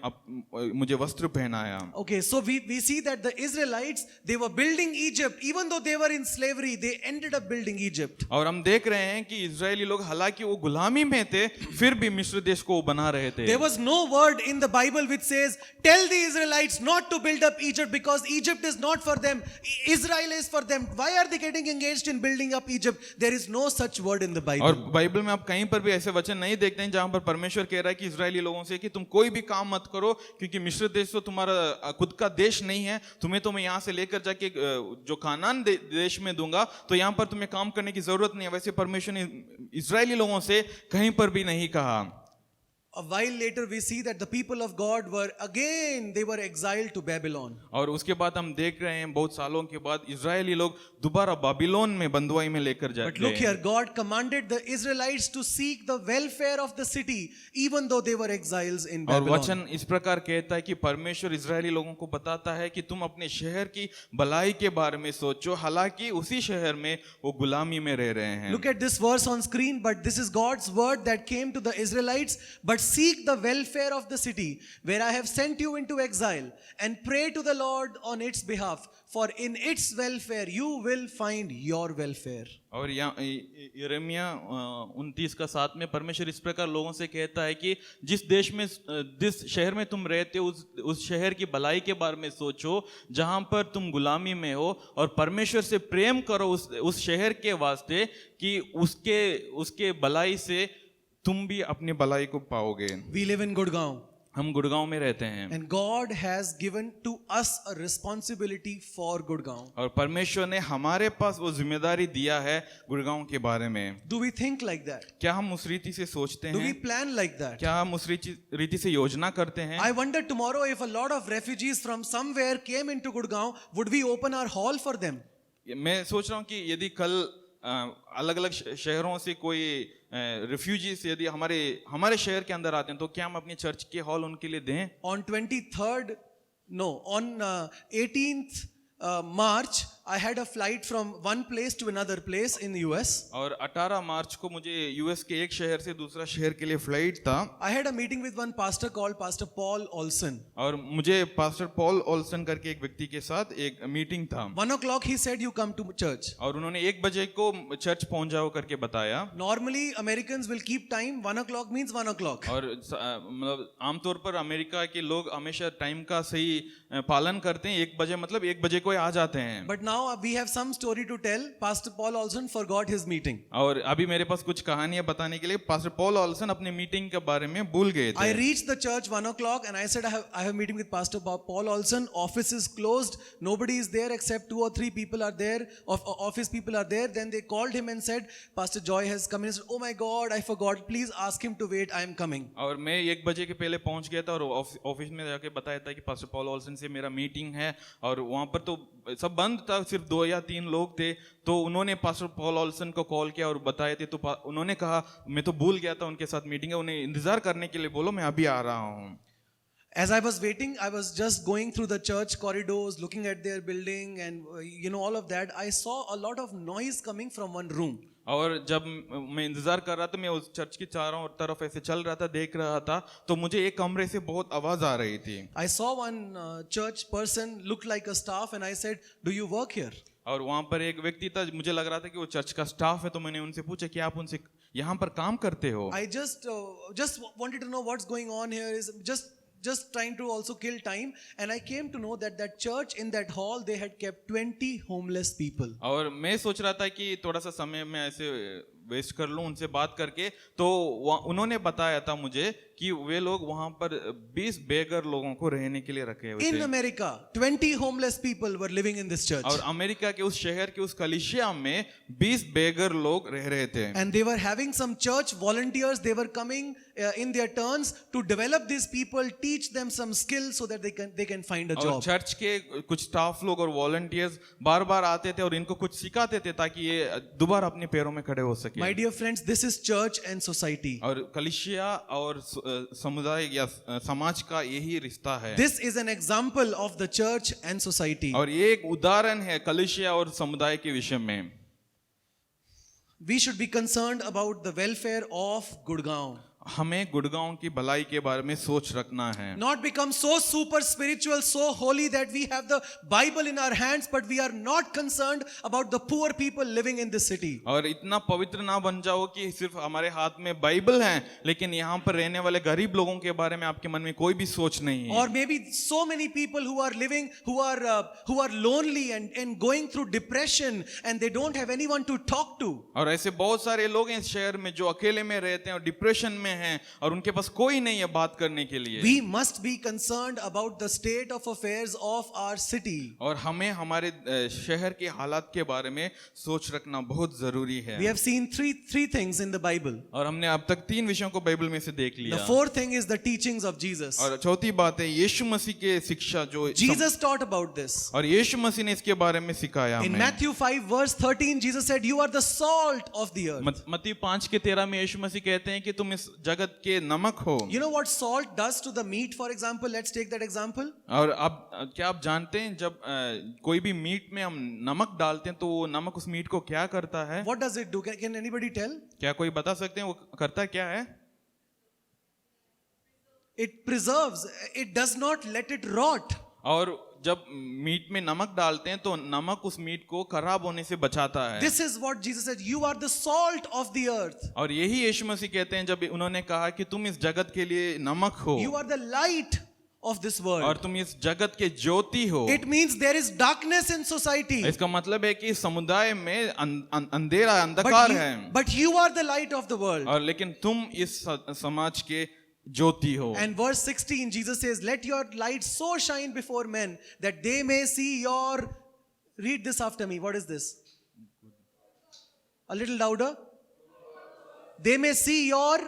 मुझे वस्त्र पहनाया। Okay, so we see that the Israelites, they were building Egypt. Even though they were in slavery, they ended up building Egypt. और हम देख रहे हैं कि इजरायली लोग हालांकि वो गुलामी में थे फिर भी मिस्र देश को बना रहे थे। There was no word in the Bible which says, tell the Israelites not to build up Egypt because Egypt is not for them. Israel is for them. Why are they getting engaged in building up Egypt? There is no such word in the Bible. और बाइबल में आप कहीं पर भी ऐसे वचन नहीं देखते हैं जहां पर परमेश्वर कह रहा है कि इजरायली लोगों से कि तुम कोई भी काम मत करो क्योंकि मिस्र देश तो तुम्हारा खुद का देश नहीं है, तुम्हें तो मैं यहाँ से लेकर जाके जो कानान देश में दूंगा, तो यहाँ पर तुम्हें काम करने की जरूरत नहीं है। वैसे परमेश्वर ने इजरायली लोगों से कहीं पर भी नहीं कहा। A while later we see that the people of God were again, they were exiled to Babylon. और उसके बाद हम देख रहे हैं बहुत सालों के बाद इजरायली लोग दोबारा बाबिलोन में बंदुआई में लेकर But look जाते here, हैं। God commanded the Israelites to seek the welfare of the city even though they were exiles in और Babylon. वचन इस प्रकार कहता है कि परमेश्वर इजरायली लोगों को बताता है कि तुम अपने शहर की भलाई के बारे में सोचो, हालांकि उसी शहर में वो गुलामी में रह रहे हैं। Look at this verse on screen, but this is God's word that came to the Israelites. But seek the welfare of the city where I have sent you into exile, and pray to the Lord on its behalf, for in its welfare you will find your welfare. और यिर्मयाह 29:7 में परमेश्वर इस प्रकार लोगों से कहता है कि जिस शहर में तुम रहते हो उस शहर की भलाई के बारे में सोचो जहां पर तुम गुलामी में हो, और परमेश्वर से प्रेम करो उस शहर के वास्ते कि उसके भलाई से तुम भी अपनी भलाई को पाओगे। We live in Gurgaon, हम गुड़गांव में रहते हैं and God has given to us a responsibility for Gurgaon. और परमेश्वर ने हमारे पास वो जिम्मेदारी दिया है गुड़गांव के बारे में। Do we think like that? क्या हम उस रीति से सोचते Do we हैं? plan like that? क्या हम उस रीति से योजना करते हैं? I wonder tomorrow if a lot of refugees from somewhere came into Gurgaon, would we open our hall for them? मैं सोच रहा हूँ कि यदि कल अलग अलग शहरों से कोई रिफ्यूजीज यदि हमारे शहर के अंदर आते हैं तो क्या हम अपनी चर्च के हॉल उनके लिए दें? On 23rd, no, on 18th March, I had a flight from one place to another place in the US. और 18 मार्च को मुझे यूएस के एक शहर से दूसरा शहर के लिए फ्लाइट था। I had a meeting with one pastor called Pastor Paul Olson. और मुझे पास्टर पॉल ओल्सन करके एक व्यक्ति के साथ एक मीटिंग था। 1 o'clock he said, you come to church. और उन्होंने 1 बजे को चर्च पहुंच जाओ करके बताया। Normally Americans will keep time. 1 o'clock means 1 o'clock. और मतलब आमतौर पर अमेरिका के लोग हमेशा टाइम का सही पालन करते हैं। 1 बजे मतलब 1 बजे को आ जाते हैं। But now we have some story to tell. Pastor Paul Olson forgot his meeting. और अभी मेरे पास कुछ कहानियां बताने के लिए पास्टर पॉल ओल्सन अपनी मीटिंग के बारे में भूल गए थे। I reached the church 1 o'clock and I said I have a meeting with Pastor Paul Olson. Office is closed. Nobody is there except 2 or 3 people are there. Office people are there. Then they called him and said, Pastor Joy has come in. He said, oh my God, I forgot. Please ask him to wait. I am coming. और मैं 1 बजे के पहले पहुंच गया था और ऑफिस में जाके बताया था कि पास्टर पॉल ओल्सन से मेरा मीटिंग है, और वहां पर तो सब बंद था, सिर्फ 2 या 3 लोग थे। तो उन्होंने पास्टर पॉल ओल्सन को कॉल किया और बताए थे, तो उन्होंने कहा मैं तो भूल गया था उनके साथ मीटिंग है, उन्हें इंतजार करने के लिए बोलो, मैं अभी आ रहा हूँ। As I was waiting, I was just going through the church corridors, looking at their building and all of that. I saw a lot of noise coming from one room. और जब मैं इंतजार कर रहा था, मैं उस चर्च की चारों तरफ ऐसे चल रहा था, देख रहा था, तो मुझे एक कमरे से बहुत आवाज आ रही थी। I saw one church person look like a staff and I said, do you work here? और वहां पर एक व्यक्ति था, मुझे लग रहा था कि वो चर्च का स्टाफ है, तो मैंने उनसे पूछा कि आप उनसे यहाँ पर काम करते हो? I just wanted to know what's going on here. Is just trying to also kill time, and I came to know that that church, in that hall, they had kept 20 homeless people. और मैं सोच रहा था कि थोड़ा सा समय मैं ऐसे वेस्ट कर लूं उनसे बात करके, तो उन्होंने बताया था मुझे कि वे लोग वहां पर 20 बेघर लोगों को रहने के लिए रखे हुए In थे। America, 20 homeless people were living in this church, और अमेरिका के उस शहर के उस कलीसिया में 20 बेघर लोग रह रहे थे। and they were having some church volunteers. They were coming in their turns to develop these people, teach them some skills so that they can find a और job. चर्च के कुछ स्टाफ लोग और वॉलंटियर्स बार बार आते थे और इनको कुछ सिखाते थे ताकि ये दोबारा अपने पैरों में खड़े हो सके। My dear friends, this is church and society. और कलीसिया और समुदाय या समाज का यही रिश्ता है। This is an example of the church and society. और ये एक उदाहरण है कलीसिया और समुदाय के विषय में। We should be concerned about the welfare of Gurgaon. हमें गुड़गांव की भलाई के बारे में सोच रखना है। Not become so super spiritual, so holy that we have the Bible in our hands, but we are not concerned about the poor people living in this city. और इतना पवित्र ना बन जाओ कि सिर्फ हमारे हाथ में बाइबल है, लेकिन यहाँ पर रहने वाले गरीब लोगों के बारे में आपके मन में कोई भी सोच नहीं है। Or maybe so many people who are living, who are lonely and going through depression, and they don't have anyone to talk to. और ऐसे बहुत सारे लोग हैं इस शहर में जो अकेले में रहते हैं और डिप्रेशन में हैं और उनके पास कोई नहीं है बात करने के लिए। We must be concerned about the state of affairs of our city. और हमें हमारे शहर के हालात के बारे में सोच रखना बहुत जरूरी है। We have seen three things in the Bible. और हमने अब तक 3 विषयों को बाइबल में से देख लिया। The fourth thing is the teachings of Jesus. और चौथी बात है यीशु मसीह के शिक्षा जो Jesus taught about this. और यीशु मसीह ने इसके बारे में सिखाया In हमें। Matthew 5 verse 13, Jesus said, "You are the salt of the earth." मत्ती 5:13 में यीशु मसीह कहते हैं कि तुम इस जगत के नमक हो। You know what salt does to the meat, for example? Let's take that example. और अब क्या आप जानते हैं जब कोई भी मीट में हम नमक डालते हैं तो वो नमक उस मीट को क्या करता है? What does it do? Can anybody tell? क्या कोई बता सकते हैं वो करता क्या है? It preserves. It does not let it rot. और जब मीट में नमक डालते हैं तो नमक उस मीट को खराब होने से बचाता है। This is what Jesus said. You are the salt of the earth. और यही यीशु मसीह कहते हैं जब उन्होंने कहा कि तुम इस जगत के लिए नमक हो You are the light of this world. और तुम इस जगत के ज्योति हो। It means there is darkness in society. इसका मतलब है कि समुदाय में अंधेरा अंधकार है But you are the light of the world. और लेकिन तुम इस समाज के ज्योति हो। And verse 16, Jesus says, "Let your light so shine before men that they may see your..." Read this after me. What is this? A little louder. "They may see your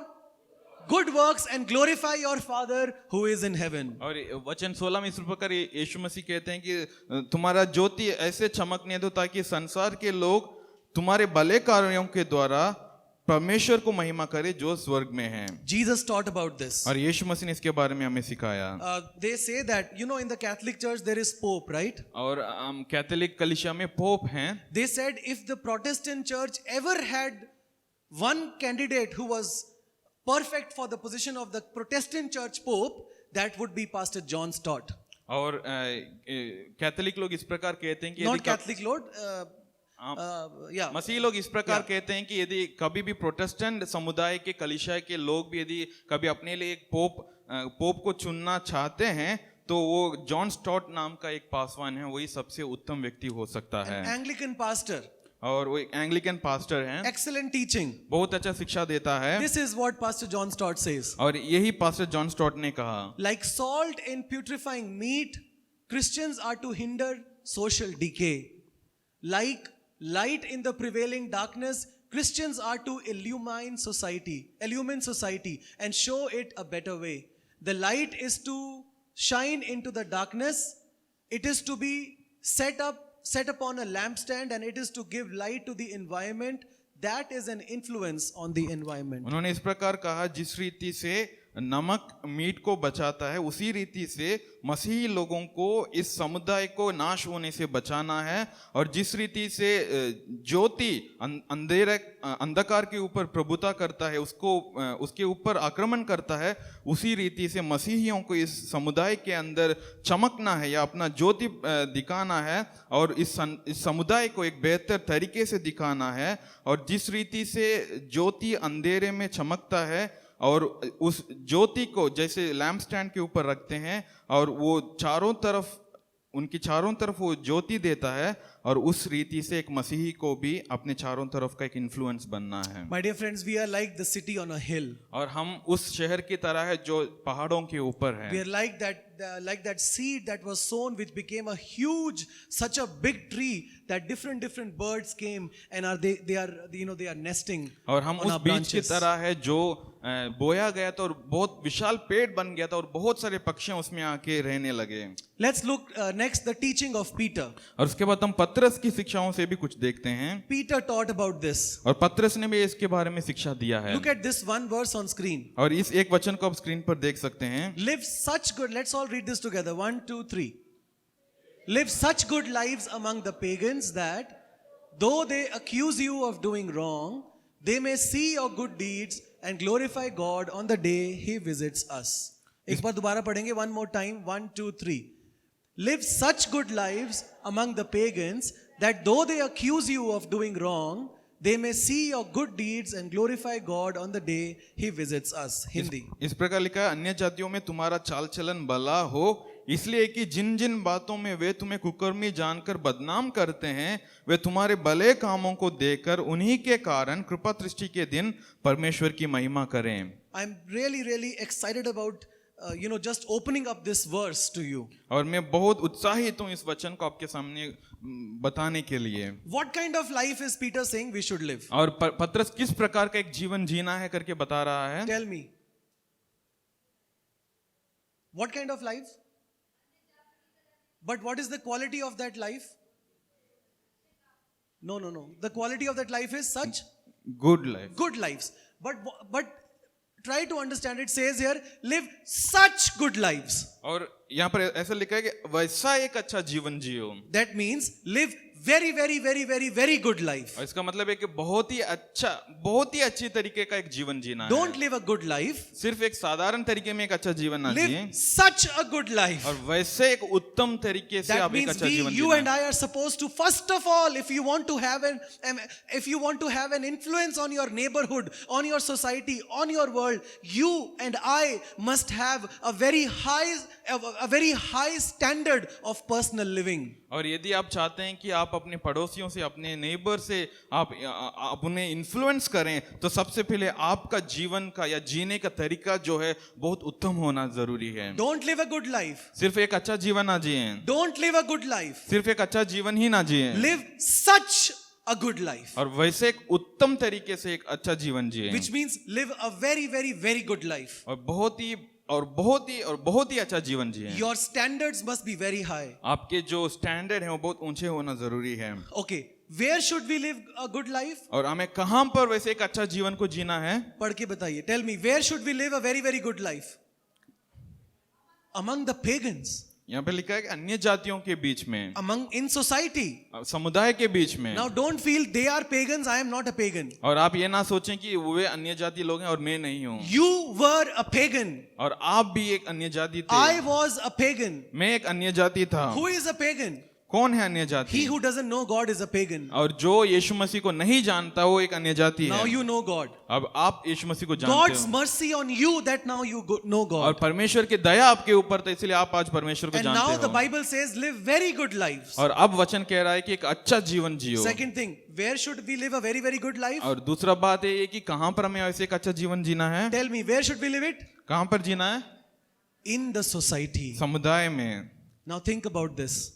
good works and glorify your Father who is in heaven." और वचन 16 में इस प्रकार यीशु मसीह कहते हैं कि तुम्हारा ज्योति ऐसे चमकने दो ताकि संसार के लोग तुम्हारे भले कार्यों के द्वारा परमेश्वर को महिमा करे जो स्वर्ग में है। Jesus taught about this. और यीशु मसीह ने इसके बारे में हमें सिखाया। They say that, in the Catholic Church there is Pope, right? और कैथोलिक कलीसिया में पोप हैं। They said if the Protestant Church ever had one candidate who was perfect for the position of the Protestant Church Pope, that would be Pastor John Stott. और कैथोलिक लोग इस प्रकार कहते हैं कि Not Catholic, Lord. Yeah. मसीह लोग इस प्रकार कहते हैं कि यदि कभी भी प्रोटेस्टेंट समुदाय के कलीसिया के लोग भी यदि कभी अपने लिए एक पोप को चुनना चाहते हैं तो वो जॉन स्टॉट नाम का एक पासवान है, वही सबसे उत्तम व्यक्ति हो सकता है। Anglican pastor. और वो एंग्लिकन पास्टर हैं। Excellent teaching. बहुत अच्छा शिक्षा देता है। This is what Pastor John Stott says. और यही पास्टर जॉन स्टॉट ने कहा। Like salt in putrefying meat, Christians are to hinder social decay. Like light in the prevailing darkness, Christians are to illumine society and show it a better way. The light is to shine into the darkness. It is to be set upon a lampstand, and it is to give light to the environment. That is an influence on the environment. उन्होंने इस प्रकार कहा जिस रीति से नमक मीट को बचाता है, उसी रीति से मसीही लोगों को इस समुदाय को नाश होने से बचाना है। और जिस रीति से ज्योति अंधेरे अंधकार के ऊपर प्रभुता करता है, उसके ऊपर आक्रमण करता है, उसी रीति से मसीहियों को इस समुदाय के अंदर चमकना है या अपना ज्योति दिखाना है और इस समुदाय को एक बेहतर तरीके से दिखाना है। और जिस रीति से ज्योति अंधेरे में चमकता है और उस ज्योति को जैसे लैम्प स्टैंड के ऊपर रखते हैं और वो उनकी चारों तरफ वो ज्योति देता है, और उस रीति से एक मसीही को भी अपने चारों तरफ का एक इन्फ्लुएंस बनना है। My dear friends, we are like the city on a hill. और हम उस शहर की तरह है जो पहाड़ों के ऊपर है। We are like that seed that was sown, which became a huge, such a big tree that different birds came and they are nesting. और हम on उस our बीज की branches. तरह है जो बोया गया था और बहुत विशाल पेड़ बन गया था और बहुत सारे पक्षी उसमें आके रहने लगे। Let's look next the teaching of Peter. और उसके बाद हम पतरस की शिक्षाओं से भी कुछ देखते हैं। Peter taught about this. और पतरस ने भी इसके बारे में शिक्षा दिया है। Look at this one verse on screen. और इस एक वचन को आप स्क्रीन पर देख सकते हैं। Live such good, let's all read this together. 1, 2, 3. Live such good lives among the pagans that though they accuse you of doing wrong, they may see your good deeds and glorify God on the day He visits us. एक बार दोबारा पढ़ेंगे, one more time. 1, 2, 3. Live such good lives among the pagans that though they accuse you of doing wrong, they may see your good deeds and glorify God on the day He visits us. Hindi. इस प्रकार लिखा है, अन्य जातियों में तुम्हारा चाल चलन भला हो, इसलिए कि जिन जिन बातों में वे तुम्हें कुकर्मी जानकर बदनाम करते हैं, वे तुम्हारे भले कामों को देखकर उन्हीं के कारण कृपा दृष्टि के दिन परमेश्वर की महिमा करें। I'm really excited about just opening up this verse to you. और मैं बहुत उत्साहित हूँ इस वचन को आपके सामने बताने के लिए। What kind of life is Peter saying we should live? और पतरस किस प्रकार का एक जीवन जीना है करके बता रहा है। Tell me. What kind of life? But what is the quality of that life? No. The quality of that life is such good life. good lives. But try to understand, it says here, live such good lives. और यहाँ पर ऐसा लिखा है कि वैसा एक अच्छा जीवन जियो। That means live very good life. और इसका मतलब है कि बहुत ही अच्छी तरीके का एक जीवन जीना है। Don't live a good life. सिर्फ एक साधारण तरीके में एक अच्छा जीवन ना जिए, Live such a good life. और वैसे एक उत्तम तरीके से That आप एक means अच्छा जीवन you and Jeena. I are supposed to, first of all, if you want to have an influence on your neighborhood, on your society, on your world, you and I must have a very high standard of personal living. और यदि आप चाहते हैं कि आप अपने पड़ोसियों से, अपने नेबर से आप उन्हें इन्फ्लुएंस करें, तो सबसे पहले आपका जीवन का या जीने का तरीका जो है बहुत उत्तम होना जरूरी है। Don't live a good life. सिर्फ एक अच्छा जीवन ना जिए, Don't live a good life. सिर्फ एक अच्छा जीवन ही ना जिए, Live such a good life. और वैसे एक उत्तम तरीके से एक अच्छा जीवन जिए, Which means live a very good life. और बहुत ही अच्छा जीवन जिए। Your standards must be very high. आपके जो स्टैंडर्ड है वो बहुत ऊंचे होना जरूरी है। Okay, where should we live a good life? और हमें कहां पर वैसे एक अच्छा जीवन को जीना है? पढ़ के बताइए. Tell me, where should we live a very good life? Among the pagans. यहाँ पे लिखा है कि अन्य जातियों के बीच में, In society. समुदाय के बीच में। Now don't feel they are pagans, I am not a pagan. और आप ये ना सोचें कि वे अन्य जाति लोग हैं और मैं नहीं हूँ। You were a pagan. और आप भी एक अन्य जाति थे। I was a pagan. मैं एक अन्य जाति था। Who is a pagan? कौन है अन्य जाति? He who doesn't know God is a pagan. और जो यीशु मसीह को नहीं जानता वो एक अन्य जाति है। Now you know God. अब आप यीशु मसीह को जानते God's हो। mercy on you that now you know और God. परमेश्वर की दया आपके ऊपर था, इसलिए आप आज परमेश्वर को And now जानते the हो। Bible says live very good lives. और अब वचन कह रहा है कि एक अच्छा जीवन जियो। Second thing, where should we live a very good life? और दूसरा बात है ये कि कहां पर हमें ऐसे एक अच्छा जीवन जीना है? Tell me, where should we live it? कहां पर जीना है? In the society. समुदाय में। Now think about this.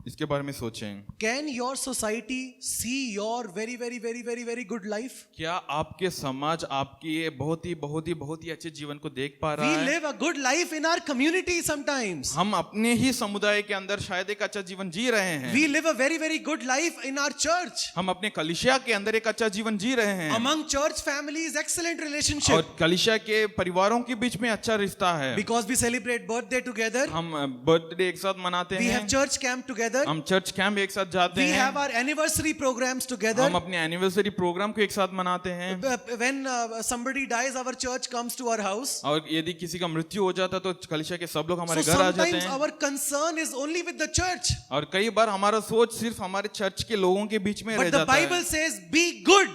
इसके बारे में सोचें। Can your society see your very good life? क्या आपके समाज आपकी ये बहुत ही अच्छे जीवन को देख पा रहा We है? live a good life in our community sometimes. हम अपने ही समुदाय के अंदर शायद एक अच्छा जीवन जी रहे हैं। We live a very good life in our church. हम अपने कलीसिया के अंदर एक अच्छा जीवन जी रहे हैं। Among church families, excellent relationship. और कलीसिया के परिवारों के बीच में अच्छा रिश्ता है। Because we celebrate birthday together. हम बर्थडे एक साथ मनाते We हैं। have church camp together. हम चर्च कैंप एक साथ जाते We हैं। have our anniversary programs together. हम अपने एनिवर्सरी प्रोग्राम को एक साथ मनाते हैं। When somebody dies, our church comes to our house. और यदि किसी का मृत्यु हो जाता है तो कलीसिया के सब लोग So हमारे घर आ जाते sometimes हैं। our concern is only with the church. और कई बार हमारा सोच सिर्फ हमारे चर्च के लोगों के बीच में रह But the जाता है। Bible says, be good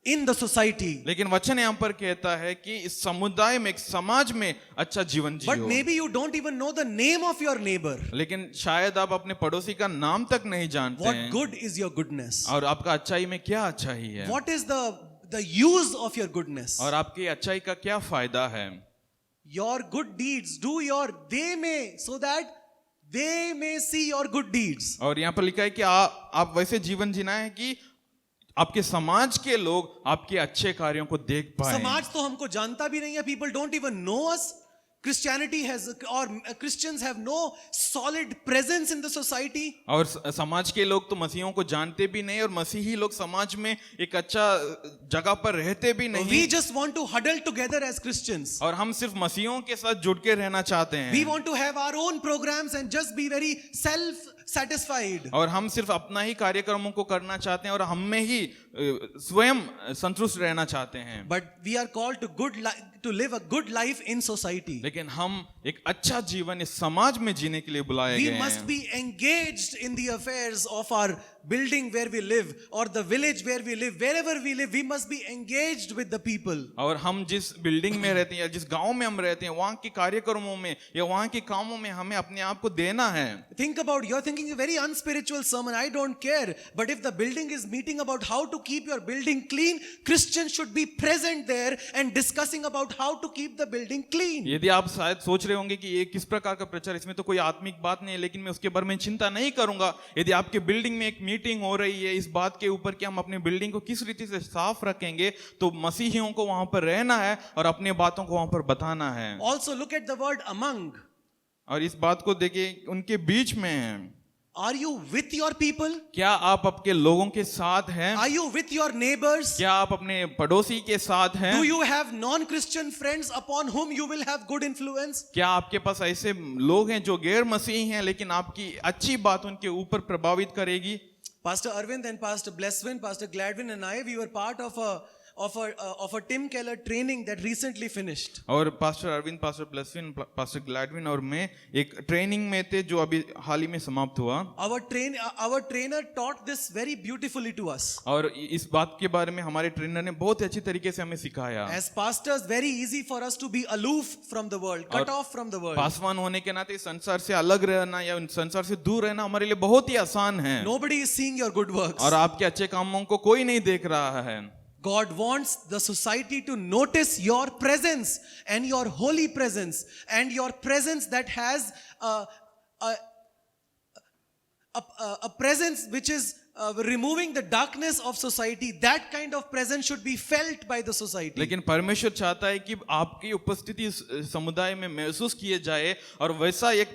in the society. लेकिन वचन यहाँ पर कहता है कि इस समुदाय में, एक समाज में अच्छा जीवन But Jio. maybe you don't even know the name of your neighbor. लेकिन शायद आप अपने पड़ोसी का नाम तक नहीं जानते What हैं। good is your goodness? और आपका अच्छाई में क्या अच्छाई है? What is the use of your goodness? और आपकी अच्छाई का क्या फायदा है? Your good deeds, so that they may see your good deeds. और यहाँ पर लिखा है कि आप वैसे जीवन जीना है कि आपके समाज के लोग आपके अच्छे कार्यों को देख पाए। समाज तो हमको जानता भी नहीं है. People don't even know us. Christianity has, or Christians have no solid presence in the society. और समाज के लोग तो मसीहों को जानते भी नहीं और मसीही लोग समाज में एक अच्छा जगह पर रहते भी नहीं। We just want to huddle together as Christians. और हम सिर्फ मसीहों के साथ जुड़ के रहना चाहते हैं। We want to have our own programs and just be very self-satisfied. और हम सिर्फ अपना ही कार्यक्रमों को करना चाहते हैं और हम में ही स्वयं संतुष्ट रहना चाहते हैं। But we are called to live a good life in society. लेकिन हम एक अच्छा जीवन इस समाज में जीने के लिए बुलाए We गए must हैं। be engaged in the affairs of our building where we live or the village where we live. Wherever we live, we must be engaged with the people. और हम जिस बिल्डिंग में रहते हैं या जिस गांव में हम रहते हैं वहां के कार्यक्रमों में या वहां के कामों में हमें अपने आप को देना है। Think about, you're thinking a very unspiritual sermon. I don't care. But if the building is meeting about how to keep your building clean, Christians should be present there and discussing about how to keep the building clean. यदि आप शायद सोच रहे होंगे कि ये किस प्रकार का प्रचार, इसमें तो कोई आत्मिक बात नहीं है, लेकिन मैं उसके बारे में चिंता नहीं करूंगा। यदि आपके बिल्डिंग में एक मीटिंग हो रही है इस बात के ऊपर कि हम अपने बिल्डिंग को किस रीति से साफ रखेंगे, तो मसीहियों को वहां पर रहना है और अपने बातों को वहां पर बताना है। Also look at the word among. और इस बात को देखिए उनके बीच में है। Are you with your people? क्या आप आपके लोगों के साथ हैं? Are you with your neighbors? क्या आप अपने पड़ोसी के साथ हैं? Do you have non-Christian friends upon whom you will have good influence? क्या आपके पास ऐसे लोग हैं जो गैर मसीही हैं लेकिन आपकी अच्छी बात उनके ऊपर प्रभावित करेगी? Pastor Arvind and Pastor Blesswin, Pastor Gladwin and I, we were part of a Tim Keller training that recently finished. और पास्टर अरविंद, पास्टर ब्लेसविन, पास्टर ग्लैडविन और मैं एक ट्रेनिंग में थे जो अभी हाल ही में समाप्त हुआ। Our trainer taught this very beautifully to us. और इस बात के बारे में हमारे ट्रेनर ने बहुत अच्छी तरीके से हमें सिखाया। As pastors, very easy for us to be aloof from the world, cut off from the world. Paswan होने के नाते संसार से अलग रहना या संसार से दूर रहना हमारे लिए बहुत ही आसान है। Nobody is seeing your good works. और आपके अच्छे कामों को कोई नहीं देख रहा है। God wants the society to notice your presence and your holy presence and your presence that has a presence which is removing the darkness of society. That kind of presence should be felt by the society. लेकिन परमेश्वर चाहता है कि आपकी उपस्थिति समुदाय में महसूस किए जाए और वैसा एक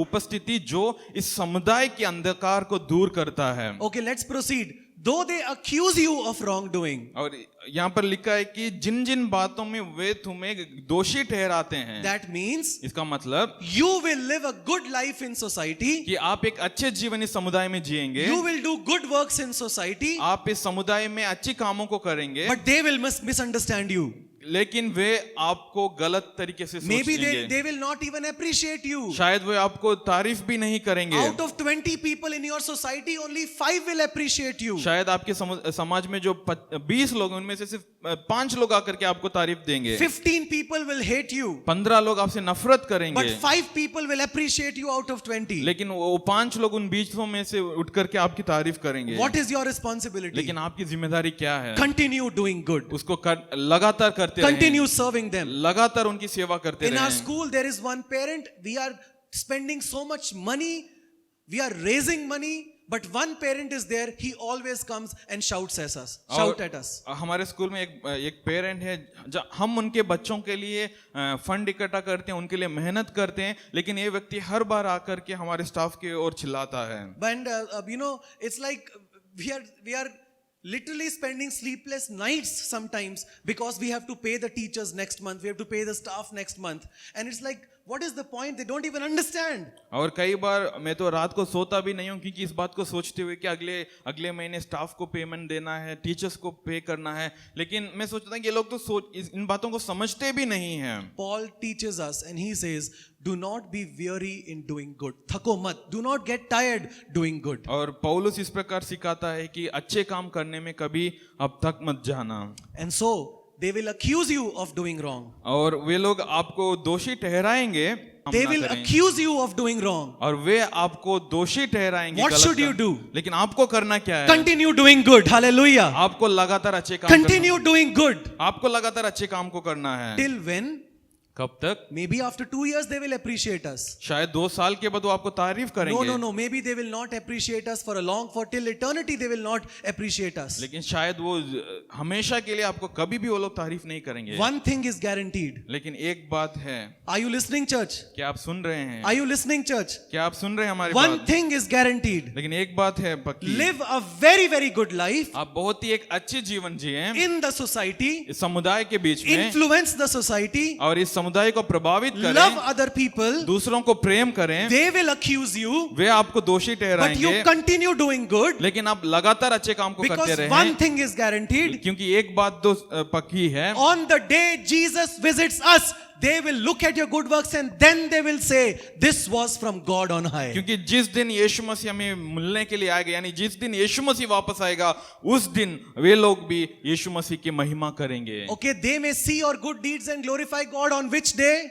उपस्थिति जो इस समुदाय के अंधकार को दूर करता है। Okay, let's proceed. Though they accuse you of wrongdoing. और यहाँ पर लिखा है कि जिन जिन बातों में वे तुम्हें दोषी ठहराते हैं, That means इसका मतलब you will live a good life in society. कि आप एक अच्छे जीवन इस समुदाय में जिएंगे, You will do good works in society. आप इस समुदाय में अच्छी कामों को करेंगे, But they will misunderstand you. लेकिन वे आपको गलत तरीके से Maybe सोचेंगे। they will not even appreciate you. शायद वे आपको तारीफ भी नहीं करेंगे। Out of 20 people in your society, only 5 will appreciate you. शायद आपके समाज में जो 20 लोग हैं उनमें से सिर्फ 5 लोग आकर के आपको तारीफ देंगे। 15 people will hate you. 15 लोग आपसे नफरत करेंगे। But 5 people will appreciate you out of 20. लेकिन वो 5 लोग उन 20 में से उठ करके आपकी तारीफ करेंगे। What is your responsibility? लेकिन आपकी जिम्मेदारी क्या है? Continue doing good. उसको लगातार करते रहें। Continue serving them. लगातार उनकी सेवा करते In our रहें। school, there is one parent. We are spending so much money we are raising money, but one parent is there, he always comes and shouts at us. हमारे स्कूल में एक पेरेंट है, हम उनके बच्चों के लिए फंड इकट्ठा करते हैं, उनके लिए मेहनत करते हैं, लेकिन ये व्यक्ति हर बार आकर के हमारे स्टाफ की ओर चिल्लाता है. And it's like we are literally spending sleepless nights sometimes because we have to pay the teachers next month, we have to pay the staff next month, and it's like, what is the point? They don't even understand. और कई बार मैं तो रात को सोता भी नहीं हूँ क्योंकि इस बात को सोचते हुए कि अगले महीने स्टाफ को पेमेंट देना है, टीचर्स को पे करना है, लेकिन मैं सोचता हूँ कि ये लोग तो इन बातों को समझते भी नहीं हैं. Paul teaches us and he says, do not be weary in doing good. थको मत, do not get tired doing good. और पौलुस इस प्रकार सिखाता है कि अच्छे काम करने में कभी अब तक मत जाना. And so they will accuse you of doing wrong. और वे लोग आपको दोषी ठहराएंगे, हम They ना will करें. accuse you of doing wrong. और वे आपको दोषी ठहराएंगे. What गलत should you काम. do? लेकिन आपको करना क्या है? Continue doing good. Hallelujah. आपको लगातार अच्छे काम Continue doing good. करना. आपको लगातार अच्छे काम को करना है. Till when? कब तक? Maybe after 2 years they will appreciate us. शायद 2 साल के बाद वो आपको तारीफ करेंगे. No. Maybe they will not appreciate us for till eternity. They will not appreciate us. लेकिन शायद वो हमेशा के लिए आपको कभी भी वो लोग तारीफ नहीं करेंगे. One thing is guaranteed. लेकिन एक बात है. Are you listening, church? क्या आप सुन रहे हैं? Are you listening, church? क्या आप सुन रहे हैं हमारी One बात? thing is guaranteed. लेकिन एक बात है पक्की. Live a very, very good life आप बहुत ही एक अच्छे जीवन जिए in the society. इस समुदाय के बीच में, Influence the society. और इस समुदाय को प्रभावित Love करें, other people. दूसरों को प्रेम करें. They will accuse you. वे आपको दोषी But ठहराएंगे, you continue doing good. लेकिन आप लगातार अच्छे काम को करते Because one रहें. thing is guaranteed. क्योंकि एक बात तो पक्की है. On the day Jesus visits us, they will look at your good works and then they will say, this was from God on high. क्योंकि जिस दिन यीशु मसीह हमें मिलने के लिए आएगा, यानी जिस दिन यीशु मसीह वापस आएगा, उस दिन वे लोग भी यीशु मसीह की महिमा करेंगे. Okay, they may see your good deeds and glorify God on which day?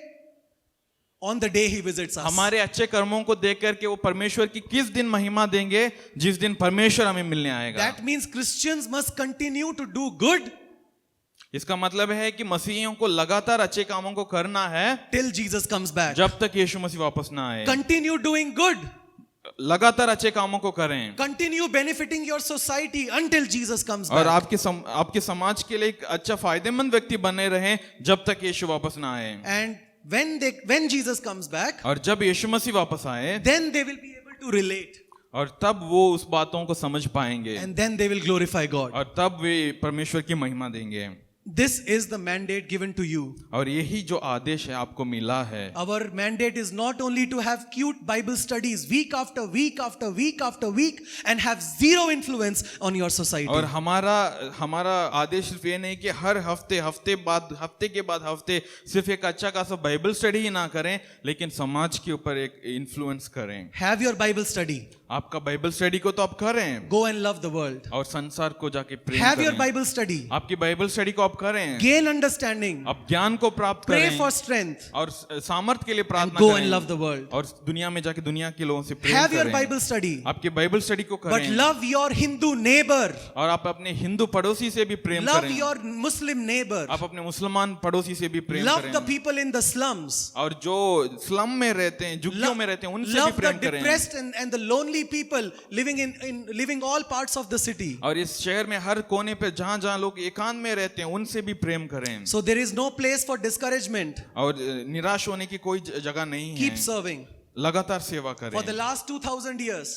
On the day he visits us. हमारे अच्छे कर्मों को देख करके वो परमेश्वर की किस दिन महिमा देंगे? जिस दिन परमेश्वर हमें मिलने आएगा. That means Christians must continue to do good इसका मतलब है कि मसीहियों को लगातार अच्छे कामों को करना है till Jesus comes back. जब तक यीशु मसीह वापस ना आए. Continue doing good. लगातार अच्छे कामों को करें. Continue benefiting your society until Jesus comes back. और आपके समाज के लिए एक अच्छा फायदेमंद व्यक्ति बने रहें जब तक यीशु वापस ना आए. And when Jesus comes back, और जब यीशु मसीह वापस आए, then they will be able to relate. और तब वो उस बातों को समझ पाएंगे, And then they will glorify God. और तब वे परमेश्वर की महिमा देंगे. This is the mandate given to you. और यही जो आदेश है आपको मिला है. Our mandate is not only to have cute Bible studies week after week after week after week and have zero influence on your society. और हमारा आदेश सिर्फ ये नहीं कि हर हफ्ते के बाद हफ्ते सिर्फ एक अच्छा खासा बाइबल स्टडी ही ना करें, लेकिन समाज के ऊपर एक इन्फ्लुएंस करें. Have your Bible study. आपका बाइबल स्टडी को तो आप करें, Go and love the world. और संसार को जाके प्रेम Have your करें. Bible study. आपकी बाइबल स्टडी को आप करें, Gain understanding. आप ज्ञान को प्राप्त Pray करें, for strength. और सामर्थ्य के लिए And प्रार्थना go करें, and love the world. और दुनिया में जाके दुनिया के लोगों से प्रेम Have your करें. Bible study. आपके बाइबल स्टडी को But करें, love your Hindu neighbor. और आप अपने हिंदू पड़ोसी से भी प्रेम Love करें. your Muslim neighbor. आप अपने मुसलमान पड़ोसी से भी प्रेम Love the करें, people in the slums. और जो स्लम में रहते हैं, झुग्गियों में रहते हैं, उनसे भी Love the प्रेम करें. depressed and the lonely people living all parts of the city. और इस शहर में हर कोने पे जहां लोग एकांत में रहते हैं, उनसे भी प्रेम करें. So there is no place for discouragement. और निराश होने की कोई जगह नहीं Keep है. serving. लगातार सेवा For the करें. last 2000 years,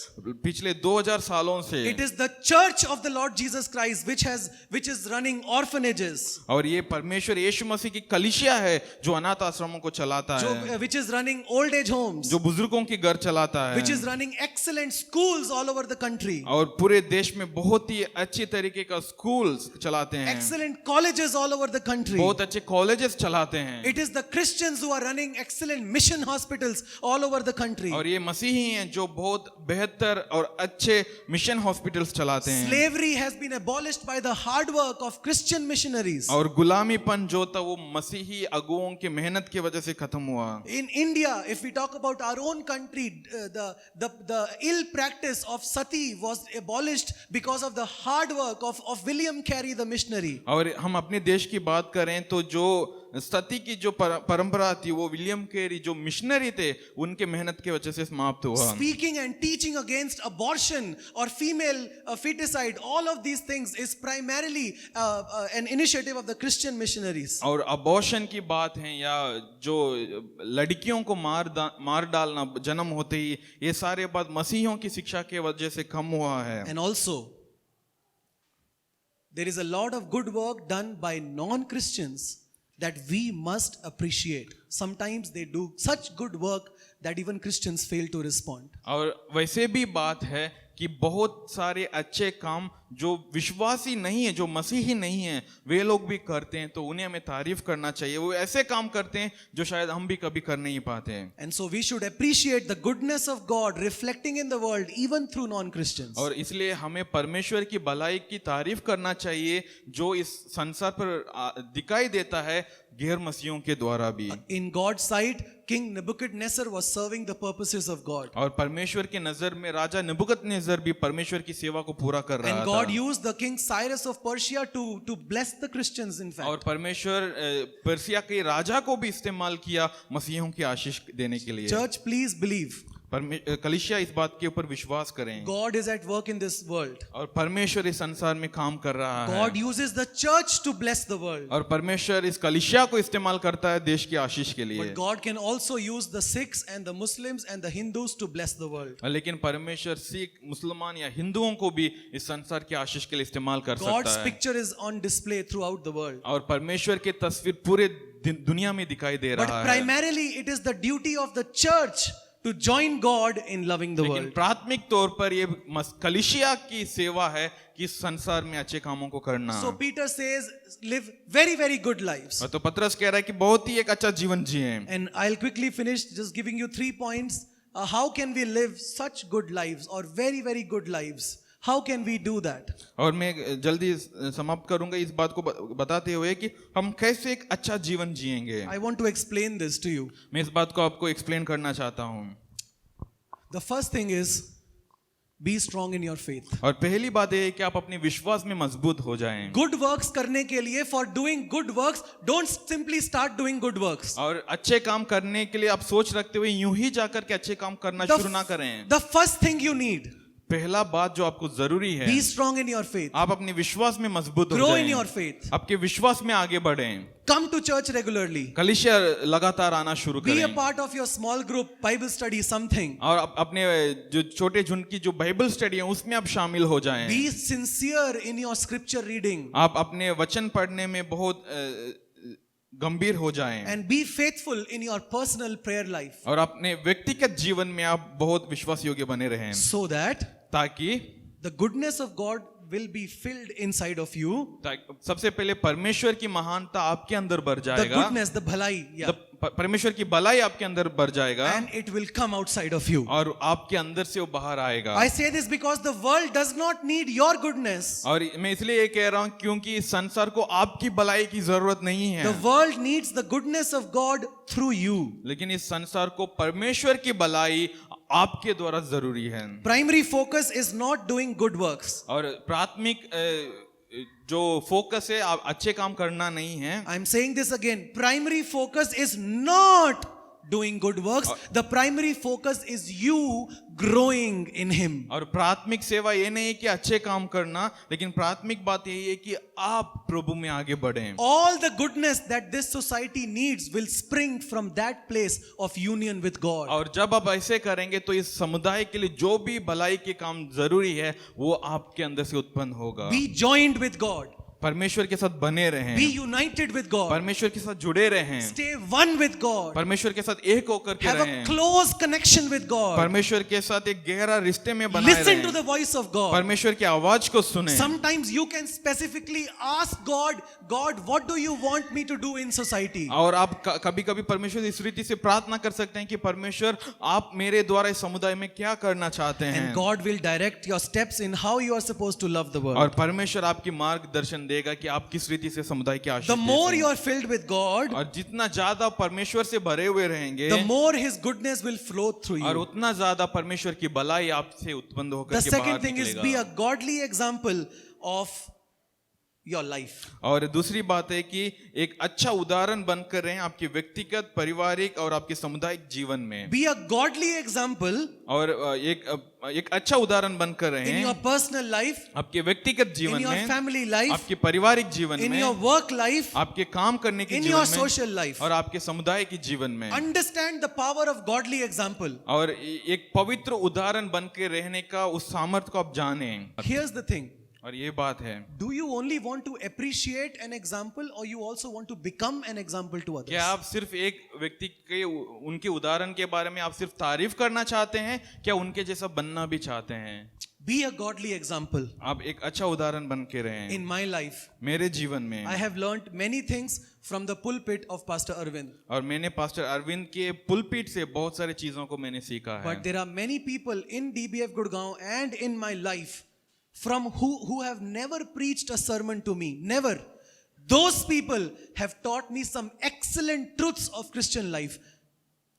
पिछले 2000 सालों से it is the church of the Lord Jesus Christ which is running orphanages, और ये परमेश्वर यीशु मसीह की कलीसिया है जो अनाथ आश्रमों को चलाता है, which is running old age homes, जो बुजुर्गों के घर चलाता which है, is running excellent schools all over the country, और पूरे देश में बहुत ही अच्छी तरीके का स्कूल चलाते हैं, excellent colleges all over the country. बहुत अच्छे कॉलेजेस चलाते हैं. It is the Christians who are running excellent mission hospitals all over the country. और ये मसीही हैं जो बहुत बेहतर और अच्छे मिशन हॉस्पिटल्स चलाते हैं. Slavery has been abolished by the hard work of Christian missionaries. और गुलामीपन जो था वो मसीही अगुओं की मेहनत की वजह से खत्म हुआ. In India, if we talk about our own country, the ill practice of sati was abolished because of the hard work of William Carey the missionary. और हम अपने देश की बात करें तो जो सती की जो परंपरा थी, वो विलियम कैरी जो मिशनरी थे, उनके मेहनत की वजह से समाप्त हुआ। Speaking and teaching against abortion or female feticide, all of these things is primarily an initiative of the Christian missionaries. और अबॉर्शन की बात है या जो लड़कियों को मार डालना जन्म होते ही, ये सारे बात मसीहियों की शिक्षा के वजह से कम हुआ है। And also, there is a lot of good work done by non-Christians that we must appreciate. Sometimes they do such good work that even Christians fail to respond. और वैसे भी बात है कि बहुत सारे अच्छे काम जो विश्वासी नहीं है, जो मसीही नहीं है, वे लोग भी करते हैं, तो उन्हें हमें तारीफ करना चाहिए। वो ऐसे काम करते हैं जो शायद हम भी कभी कर नहीं पाते हैं। And so we should appreciate the goodness of God reflecting in the world even through non-Christians. और इसलिए हमें परमेश्वर की भलाई की तारीफ करना चाहिए जो इस संसार पर दिखाई देता है गैर मसीहियों के द्वारा भी। In God's sight, King Nebuchadnezzar was serving the purposes of God. और परमेश्वर की नजर में राजा नबूकदनेस्सर भी परमेश्वर की सेवा को पूरा कर रहा And था। God used the king Cyrus of Persia to bless the Christians, in fact. और परमेश्वर पर्सिया के राजा को भी इस्तेमाल किया मसीहियों की आशीष देने के लिए। Church, please believe. कलीसिया इस बात के ऊपर विश्वास करें। God is at work in this world. और परमेश्वर इस संसार में काम कर रहा है। God uses the church to bless the world. और परमेश्वर इस कलीसिया को इस्तेमाल करता है देश की आशीष के लिए। But God can also use the Sikhs and the Muslims and the Hindus to bless the world. लेकिन परमेश्वर सिख, मुसलमान या हिंदुओं को भी इस संसार की आशीष के लिए इस्तेमाल कर सकता God's है। picture is on display throughout the world. और परमेश्वर की तस्वीर पूरे दुनिया में दिखाई दे But रहा है। primarily it is the duty of the church to join God in loving the लेकिन world. प्राथमिक तौर पर ये कलीसिया की सेवा है कि इस संसार में अच्छे कामों को करना। So Peter says, live very, very good lives. तो पतरस कह रहा है कि बहुत ही एक अच्छा जीवन जिए। And I'll quickly finish just giving you 3 points. How can we live such good lives or very, very good lives? How can we do that? और मैं जल्दी समाप्त करूंगा इस बात को बताते हुए कि हम कैसे एक अच्छा जीवन जिएंगे। I want to explain this to you. मैं इस बात को आपको एक्सप्लेन करना चाहता हूँ। The first thing is, be strong in your faith. और पहली बात यह है कि आप अपने विश्वास में मजबूत हो जाएं। Good works करने के लिए, for doing good works, don't simply start doing good works. और अच्छे काम करने के लिए आप सोच रखते हुए यूं ही जाकर के अच्छे काम करना शुरू ना करें। The first thing you need, पहला बात जो आपको जरूरी है, be strong in your faith. आप अपने विश्वास में मजबूत हो Grow जाएं। in your faith. आपके विश्वास में आगे बढ़ें। Come to church regularly. कलीसिया लगातार आना शुरू Be a करें। part of your small group, Bible study, something. और अपने जो छोटे झुंड की जो बाइबल स्टडी है उसमें आप शामिल हो जाएं। Be sincere in your scripture reading. आप अपने वचन पढ़ने में बहुत गंभीर हो जाएं। And be faithful in your personal prayer life. और अपने व्यक्तिगत जीवन में आप बहुत विश्वास योग्य बने रहें, So that ताकि the goodness of God will be filled inside of you. सबसे पहले परमेश्वर की महानता आपके अंदर बढ़ The जाएगा। goodness, the bhalai, yeah. परमेश्वर की भलाई आपके अंदर बढ़ जाएगा And it will come outside of you. और आपके अंदर से वो बाहर आएगा। I say this because the world does not need your goodness. और मैं इसलिए ये कह रहा हूँ क्योंकि इस संसार को आपकी भलाई की जरूरत नहीं है। The world needs the goodness of God through you. लेकिन इस संसार को परमेश्वर की भलाई आपके द्वारा जरूरी है। Primary focus is not doing good works. और प्राथमिक जो फोकस है आप अच्छे काम करना नहीं है। I'm saying this again. Primary focus is not doing good works. The primary focus is you growing in Him. और प्राथमिक सेवा ये नहीं है कि अच्छे काम करना, लेकिन प्राथमिक बात यही है कि आप प्रभु में आगे बढ़ें। All the goodness that this society needs will spring from that place of union with God. और जब आप ऐसे करेंगे तो इस समुदाय के लिए जो भी भलाई के काम जरूरी है वो आपके अंदर से उत्पन्न होगा। Be joined with God. परमेश्वर के साथ बने रहें, Be united with God. परमेश्वर के साथ जुड़े रहें, Stay one with God. परमेश्वर के साथ एक होकर के Have a रहें, close connection with God. परमेश्वर के साथ एक गहरा रिश्ते में बनाए Listen to रहें, the voice of God. परमेश्वर की आवाज को सुने। Sometimes you can specifically ask God, God, what do you want me to do in society? और आप कभी कभी परमेश्वर इस रीति से प्रार्थना कर सकते हैं कि परमेश्वर आप मेरे द्वारा इस समुदाय में क्या करना चाहते हैं। And God will direct your steps in how you are supposed to love the और world. परमेश्वर आपकी मार्गदर्शन देगा कि आप किस रीति से समुदाय की आशीष The more देते you हैं। are filled with God, और जितना ज्यादा परमेश्वर से भरे हुए रहेंगे, the more His goodness will flow through और you. उतना ज्यादा परमेश्वर की भलाई आपसे उत्पन्न होकर The के second बाहर thing is be निकलेगा। a godly example of your life. और दूसरी बात है कि एक अच्छा उदाहरण बनकर रहें आपके व्यक्तिगत, पारिवारिक और आपके सामुदायिक जीवन में। Be a godly example और एक अच्छा उदाहरण बनकर in रहें your personal life, आपके व्यक्तिगत in जीवन your में, family life, आपके पारिवारिक जीवन in में, your work life, आपके काम करने के in जीवन your में social life. और आपके समुदाय के जीवन में। Understand the power of godly example. और एक पवित्र उदाहरण बन के रहने का उस सामर्थ्य को आप जाने। Here's the thing. और ये बात है, Do you only want to appreciate an example or you also want to become an example to others? क्या आप सिर्फ एक व्यक्ति के उनके उदाहरण के बारे में आप सिर्फ तारीफ करना चाहते हैं, क्या उनके जैसा बनना भी चाहते हैं? Be a godly example. आप एक अच्छा उदाहरण बन के रहें। In my life, मेरे जीवन में I have learned many things from the pulpit of Pastor Arvind. और मैंने पास्टर अरविंद के पुलपिट से बहुत सारी चीजों को मैंने सीखा है। But there are many people in DBF Gurgaon and in my life from who have never preached a sermon to me. Never. Those people have taught me some excellent truths of Christian life.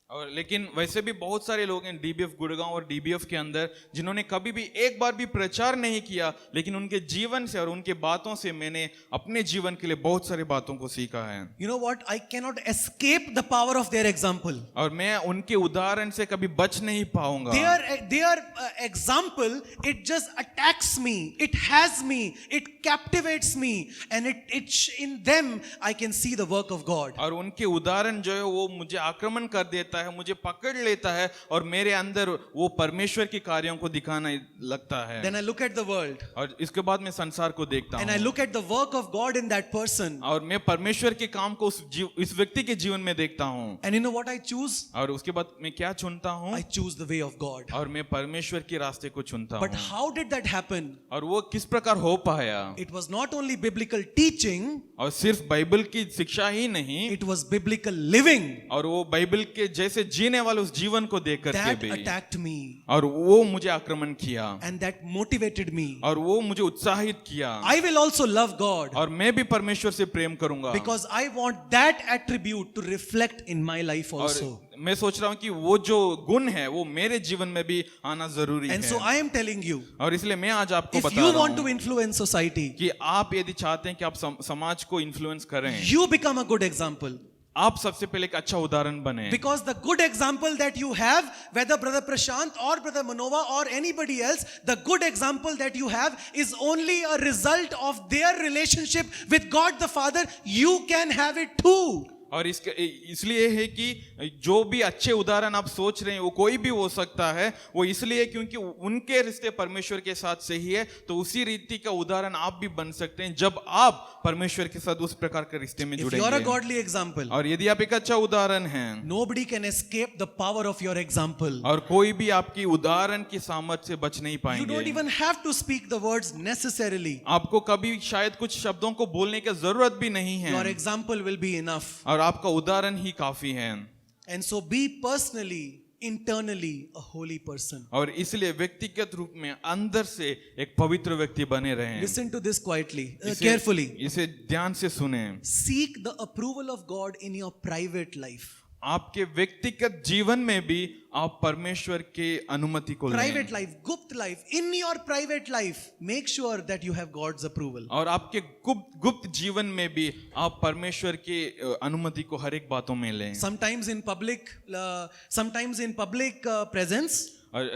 और लेकिन वैसे भी बहुत सारे लोग हैं डीबीएफ गुड़गांव और डीबीएफ के अंदर जिन्होंने कभी भी एक बार भी प्रचार नहीं किया, लेकिन उनके जीवन से और उनके बातों से मैंने अपने जीवन के लिए बहुत सारी बातों को सीखा है। You know what? I cannot escape the power of their example. और मैं उनके उदाहरण से कभी बच नहीं पाऊंगा। Their example, it just attacks me, it has me, it captivates me, and in them I can see the work of God. और उनके उदाहरण जो है वो मुझे आक्रमण कर देता है, मुझे पकड़ लेता है और मेरे अंदर वो परमेश्वर के कार्यों को दिखाना लगता है। Then I look at the world. और इसके बाद मैं संसार को देखता And I हूँ look at the work of God in that person. और मैं परमेश्वर के काम को इस व्यक्ति के जीवन में देखता हूँ। And you know what I choose? और उसके बाद मैं क्या चुनता हूँ? I choose the way of God. और मैं परमेश्वर के रास्ते को चुनता But हूँ। how did that happen? और वो किस प्रकार हो पाया? It was not only biblical teaching, और सिर्फ बाइबल की शिक्षा ही नहीं, it was biblical living और वो बाइबल के जैसे जीने वाले उस जीवन को देख करके that भी, attacked me और वो मुझे आक्रमण किया and that motivated me. और वो मुझे उत्साहित किया। I will also love God और मैं भी परमेश्वर से प्रेम करूंगा because I want that attribute to reflect in my life और also. मैं सोच रहा हूँ कि वो जो गुण है वो मेरे जीवन में भी आना जरूरी And so है। I am telling you, और इसलिए मैं आज आपको if बता you रहा want to हूँ influence society, कि आप यदि चाहते हैं कि आप समाज को इन्फ्लुएंस करें, you become a good example. आप सबसे पहले एक अच्छा उदाहरण बने। Because the good example that you have, whether Brother Prashant or Brother Manova or anybody else, the good example that you have is only a result of their relationship with God the Father. You can have it too. और इसके इसलिए है कि जो भी अच्छे उदाहरण आप सोच रहे हैं वो कोई भी हो सकता है, वो इसलिए क्योंकि उनके रिश्ते परमेश्वर के साथ सही है, तो उसी रीति का उदाहरण आप भी बन सकते हैं जब आप परमेश्वर के साथ उस प्रकार के रिश्ते में If you are a जुड़ेंगे। godly example, और यदि आप एक अच्छा उदाहरण हैं, nobody can escape the power of your example. और कोई भी आपकी उदाहरण की सामर्थ्य से बच नहीं You पाएंगे। don't even have to speak the words necessarily. आपको कभी शायद कुछ शब्दों को बोलने की जरूरत भी नहीं है, Your example will be enough. और आपका उदाहरण ही काफी है। And so be personally, internally a holy person. और इसलिए व्यक्तिगत रूप में अंदर से एक पवित्र व्यक्ति बने रहें। Listen to this quietly, इसे- carefully. इसे ध्यान से सुने। Seek the approval of God in your private life. आपके व्यक्तिगत जीवन में भी आप परमेश्वर के अनुमति को Private लें, life, gupt life, in your private life, make sure that you have God's approval. और आपके गुप्त जीवन में भी आप परमेश्वर के अनुमति को हर एक बातों में लें। Sometimes in public presence, और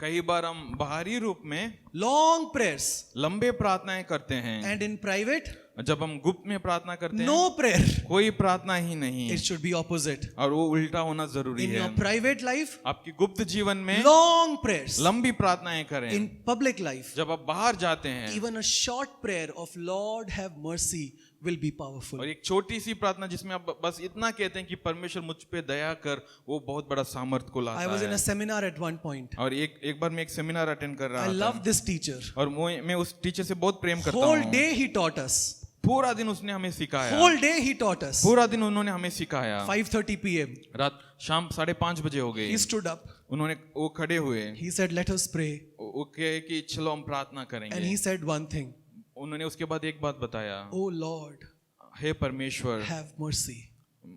कई बार हम बाहरी रूप में long prayers, लंबे प्रार्थनाएं करते हैं, and in private, जब हम गुप्त में प्रार्थना करते हैं no prayer. कोई प्रार्थना ही नहीं, It should be opposite. और वो उल्टा होना जरूरी In है। your private life, आपकी गुप्त जीवन में long prayers. लंबी प्रार्थनाएं करें। In public life, जब आप बाहर जाते हैं, even a short prayer of Lord have mercy will be powerful. और एक छोटी सी प्रार्थना जिसमें आप बस इतना कहते हैं कि परमेश्वर मुझ पे दया कर, वो बहुत बड़ा सामर्थ्य को I लाता was in a है। seminar at one point. और एक बार मैं एक सेमिनार अटेंड कर I रहा था, love this teacher. और मैं उस टीचर से बहुत प्रेम करता Whole हूँ। day he taught us. पूरा दिन उसने हमें सिखाया, Whole day he taught us. पूरा दिन उन्होंने हमें सिखाया। 5:30 p.m. रात शाम 5:30 बजे हो गई, He stood up. वो खड़े हुए, He said, "Let us pray." वो कहे कि चलो हम प्रार्थना And करेंगे। he said one thing. उन्होंने उसके बाद एक बात बताया, Oh Lord, हे परमेश्वर have mercy.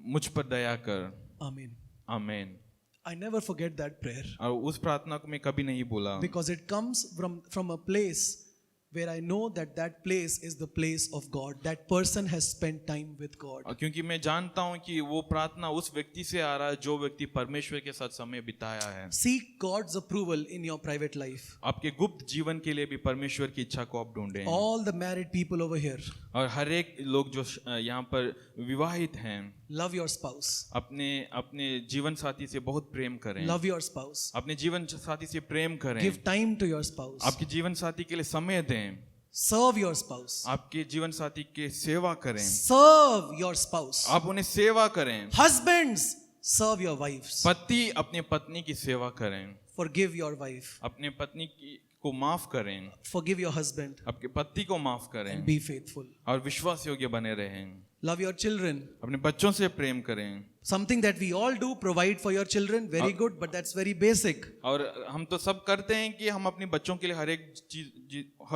मुझ पर दया कर। Amen. आमीन। I never forget that prayer और उस प्रार्थना को मैं कभी नहीं भूला, because it comes from a place where I know that that place is the place of God. That person has spent time with God. और क्योंकि मैं जानता हूं कि वो प्रार्थना उस व्यक्ति से आ रहा है जो व्यक्ति परमेश्वर के साथ समय बिताया है। Seek God's approval in your private life. आपके गुप्त जीवन के लिए भी परमेश्वर की इच्छा को आप ढूंढें। All the married people over here, और हर एक लोग जो यहाँ पर विवाहित हैं, love your spouse. अपने जीवन साथी से बहुत प्रेम करें। Love your spouse. अपने जीवन साथी से प्रेम करें। Give time to your spouse. आपके जीवन साथी के लिए समय दें। Serve your spouse. आपके जीवन साथी की सेवा करें। Serve your spouse. आप उन्हें सेवा करें। Husbands, serve your wives. पति अपने पत्नी की सेवा करें। Forgive your wife. अपने पत्नी को माफ करें। Forgive your husband. आपके पति को माफ करें। And be faithful. और विश्वास योग्य बने रहें। Love your children. अपने बच्चों से प्रेम करें। Something that we all do, provide for your children, very good, but that's very basic. और हम तो सब करते हैं कि हम अपने बच्चों के लिए हर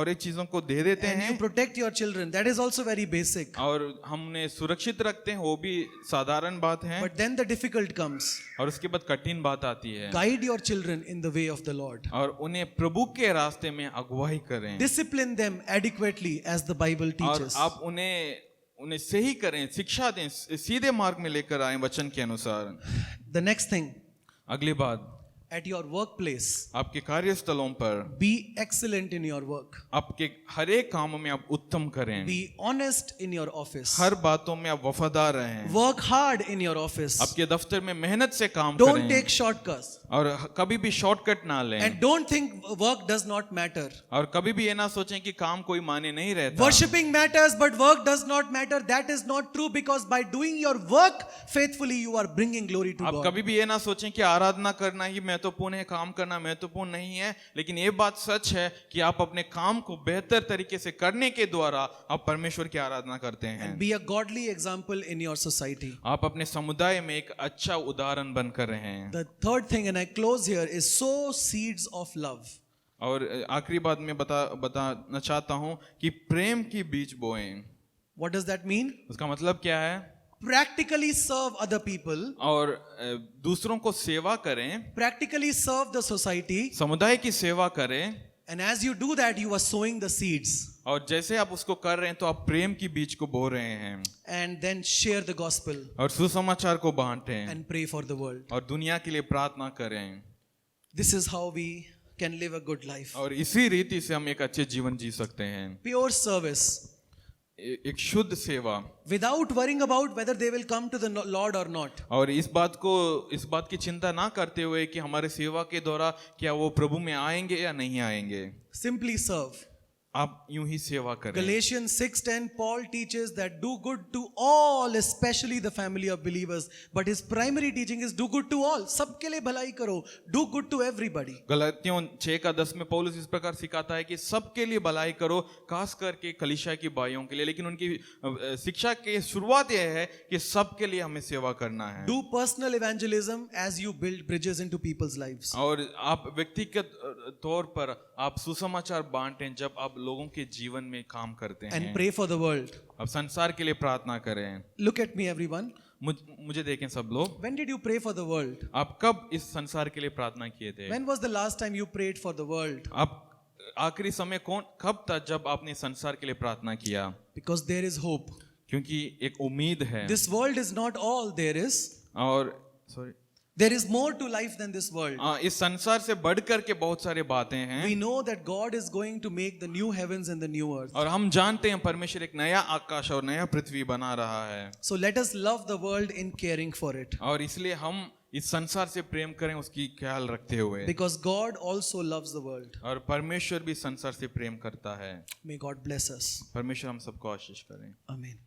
एक चीजों को दे देते And हैं। you protect your children, that is also very basic. और हम उन्हें सुरक्षित रखते हैं, वो भी साधारण बात है। But then the difficult comes. और उसके बाद कठिन बात आती है। Guide your children in the way of the Lord. और उन्हें प्रभु के रास्ते में अगुवाई करें। Discipline them adequately as the Bible और teaches. आप उन्हें सही करें, शिक्षा दें, सीधे मार्ग में लेकर आए वचन के अनुसार। The next thing, अगली बात, at your workplace, आपके कार्यस्थलों पर be excellent in your work. आपके हर एक काम में आप उत्तम करें। Be honest in your office. हर बातों में आप वफादार रहें। Work hard in your office. आपके दफ्तर में मेहनत से काम Don't करें। take shortcuts. और कभी भी शॉर्टकट ना लें। And don't think work does not matter. और कभी भी ये ना सोचें कि काम कोई माने नहीं रहता। Worshipping matters, but work does not matter. That is not true, because by doing your work faithfully, you are bringing glory to आप God. कभी भी ये ना सोचें कि आराधना करना ही महत्वपूर्ण है, काम करना महत्वपूर्ण नहीं है। लेकिन ये बात सच है कि आप अपने काम को बेहतर तरीके से करने के द्वारा आप परमेश्वर की आराधना करते हैं। Be a godly example in your society. आप अपने समुदाय में एक अच्छा उदाहरण बनकर रहें। The third thing, and I close here, is sow seeds of love. और आखिरी बात मैं बताना चाहता हूं कि प्रेम की बीज बोएं। What does that mean? उसका मतलब क्या है? Practically serve other people. और दूसरों को सेवा करें, Practically serve the society. समुदाय की सेवा करें। And as you do that, you are sowing the seeds. और जैसे आप उसको कर रहे हैं तो आप प्रेम की बीज को बो रहे हैं। And then share the gospel और सुसमाचार को बांटें and pray for the world. और दुनिया के लिए प्रार्थना करें। This is how we can live a good life. और इसी रीति से हम एक अच्छे जीवन जी सकते हैं। Pure service. एक शुद्ध सेवा, Without worrying about whether they will come to the Lord or not. और इस बात की चिंता ना करते हुए कि हमारे सेवा के द्वारा क्या वो प्रभु में आएंगे या नहीं आएंगे। Simply serve. आप यूं ही सेवा करें। Galatians 6:10, Paul teaches that do good to all, especially the family of believers. But his primary teaching is do good to all. सबके लिए भलाई करो. Do good to everybody. गलातियों 6:10 में पौलुस इस प्रकार सिखाता है कि सबके लिए भलाई करो, खास करके कलीसिया की भाइयों के लिए। लेकिन उनकी शिक्षा की शुरुआत यह है कि सबके लिए हमें सेवा करना है। Do personal evangelism as you build bridges into people's lives. और आप व्यक्तिगत तौर पर आप सुसमाचार बांटें जब आप लोगों के जीवन में काम करते हैं। And pray for the world. अब संसार के लिए प्रार्थना करें। Look at me, everyone. मुझे देखें सब लोग। When did you pray for the world? आप कब इस संसार के लिए प्रार्थना किए थे? When was the last time you prayed for the world? आप आखिरी समय कब था जब आपने संसार के लिए प्रार्थना किया? Because there is hope. क्योंकि एक उम्मीद है। This world is not all there is. और There is more to life than this world. इस संसार से बढ़कर के बहुत सारे बातें हैं। We know that God is going to make the new heavens and the new earth. और हम जानते हैं परमेश्वर एक नया आकाश और नया पृथ्वी बना रहा है। So let us love the world in caring for it. और इसलिए हम इस संसार से प्रेम करें उसकी ख्याल रखते हुए। Because God also loves the world. और परमेश्वर भी संसार से प्रेम करता है। May God bless us. परमेश्वर हम सबको आशीष करें। Amen.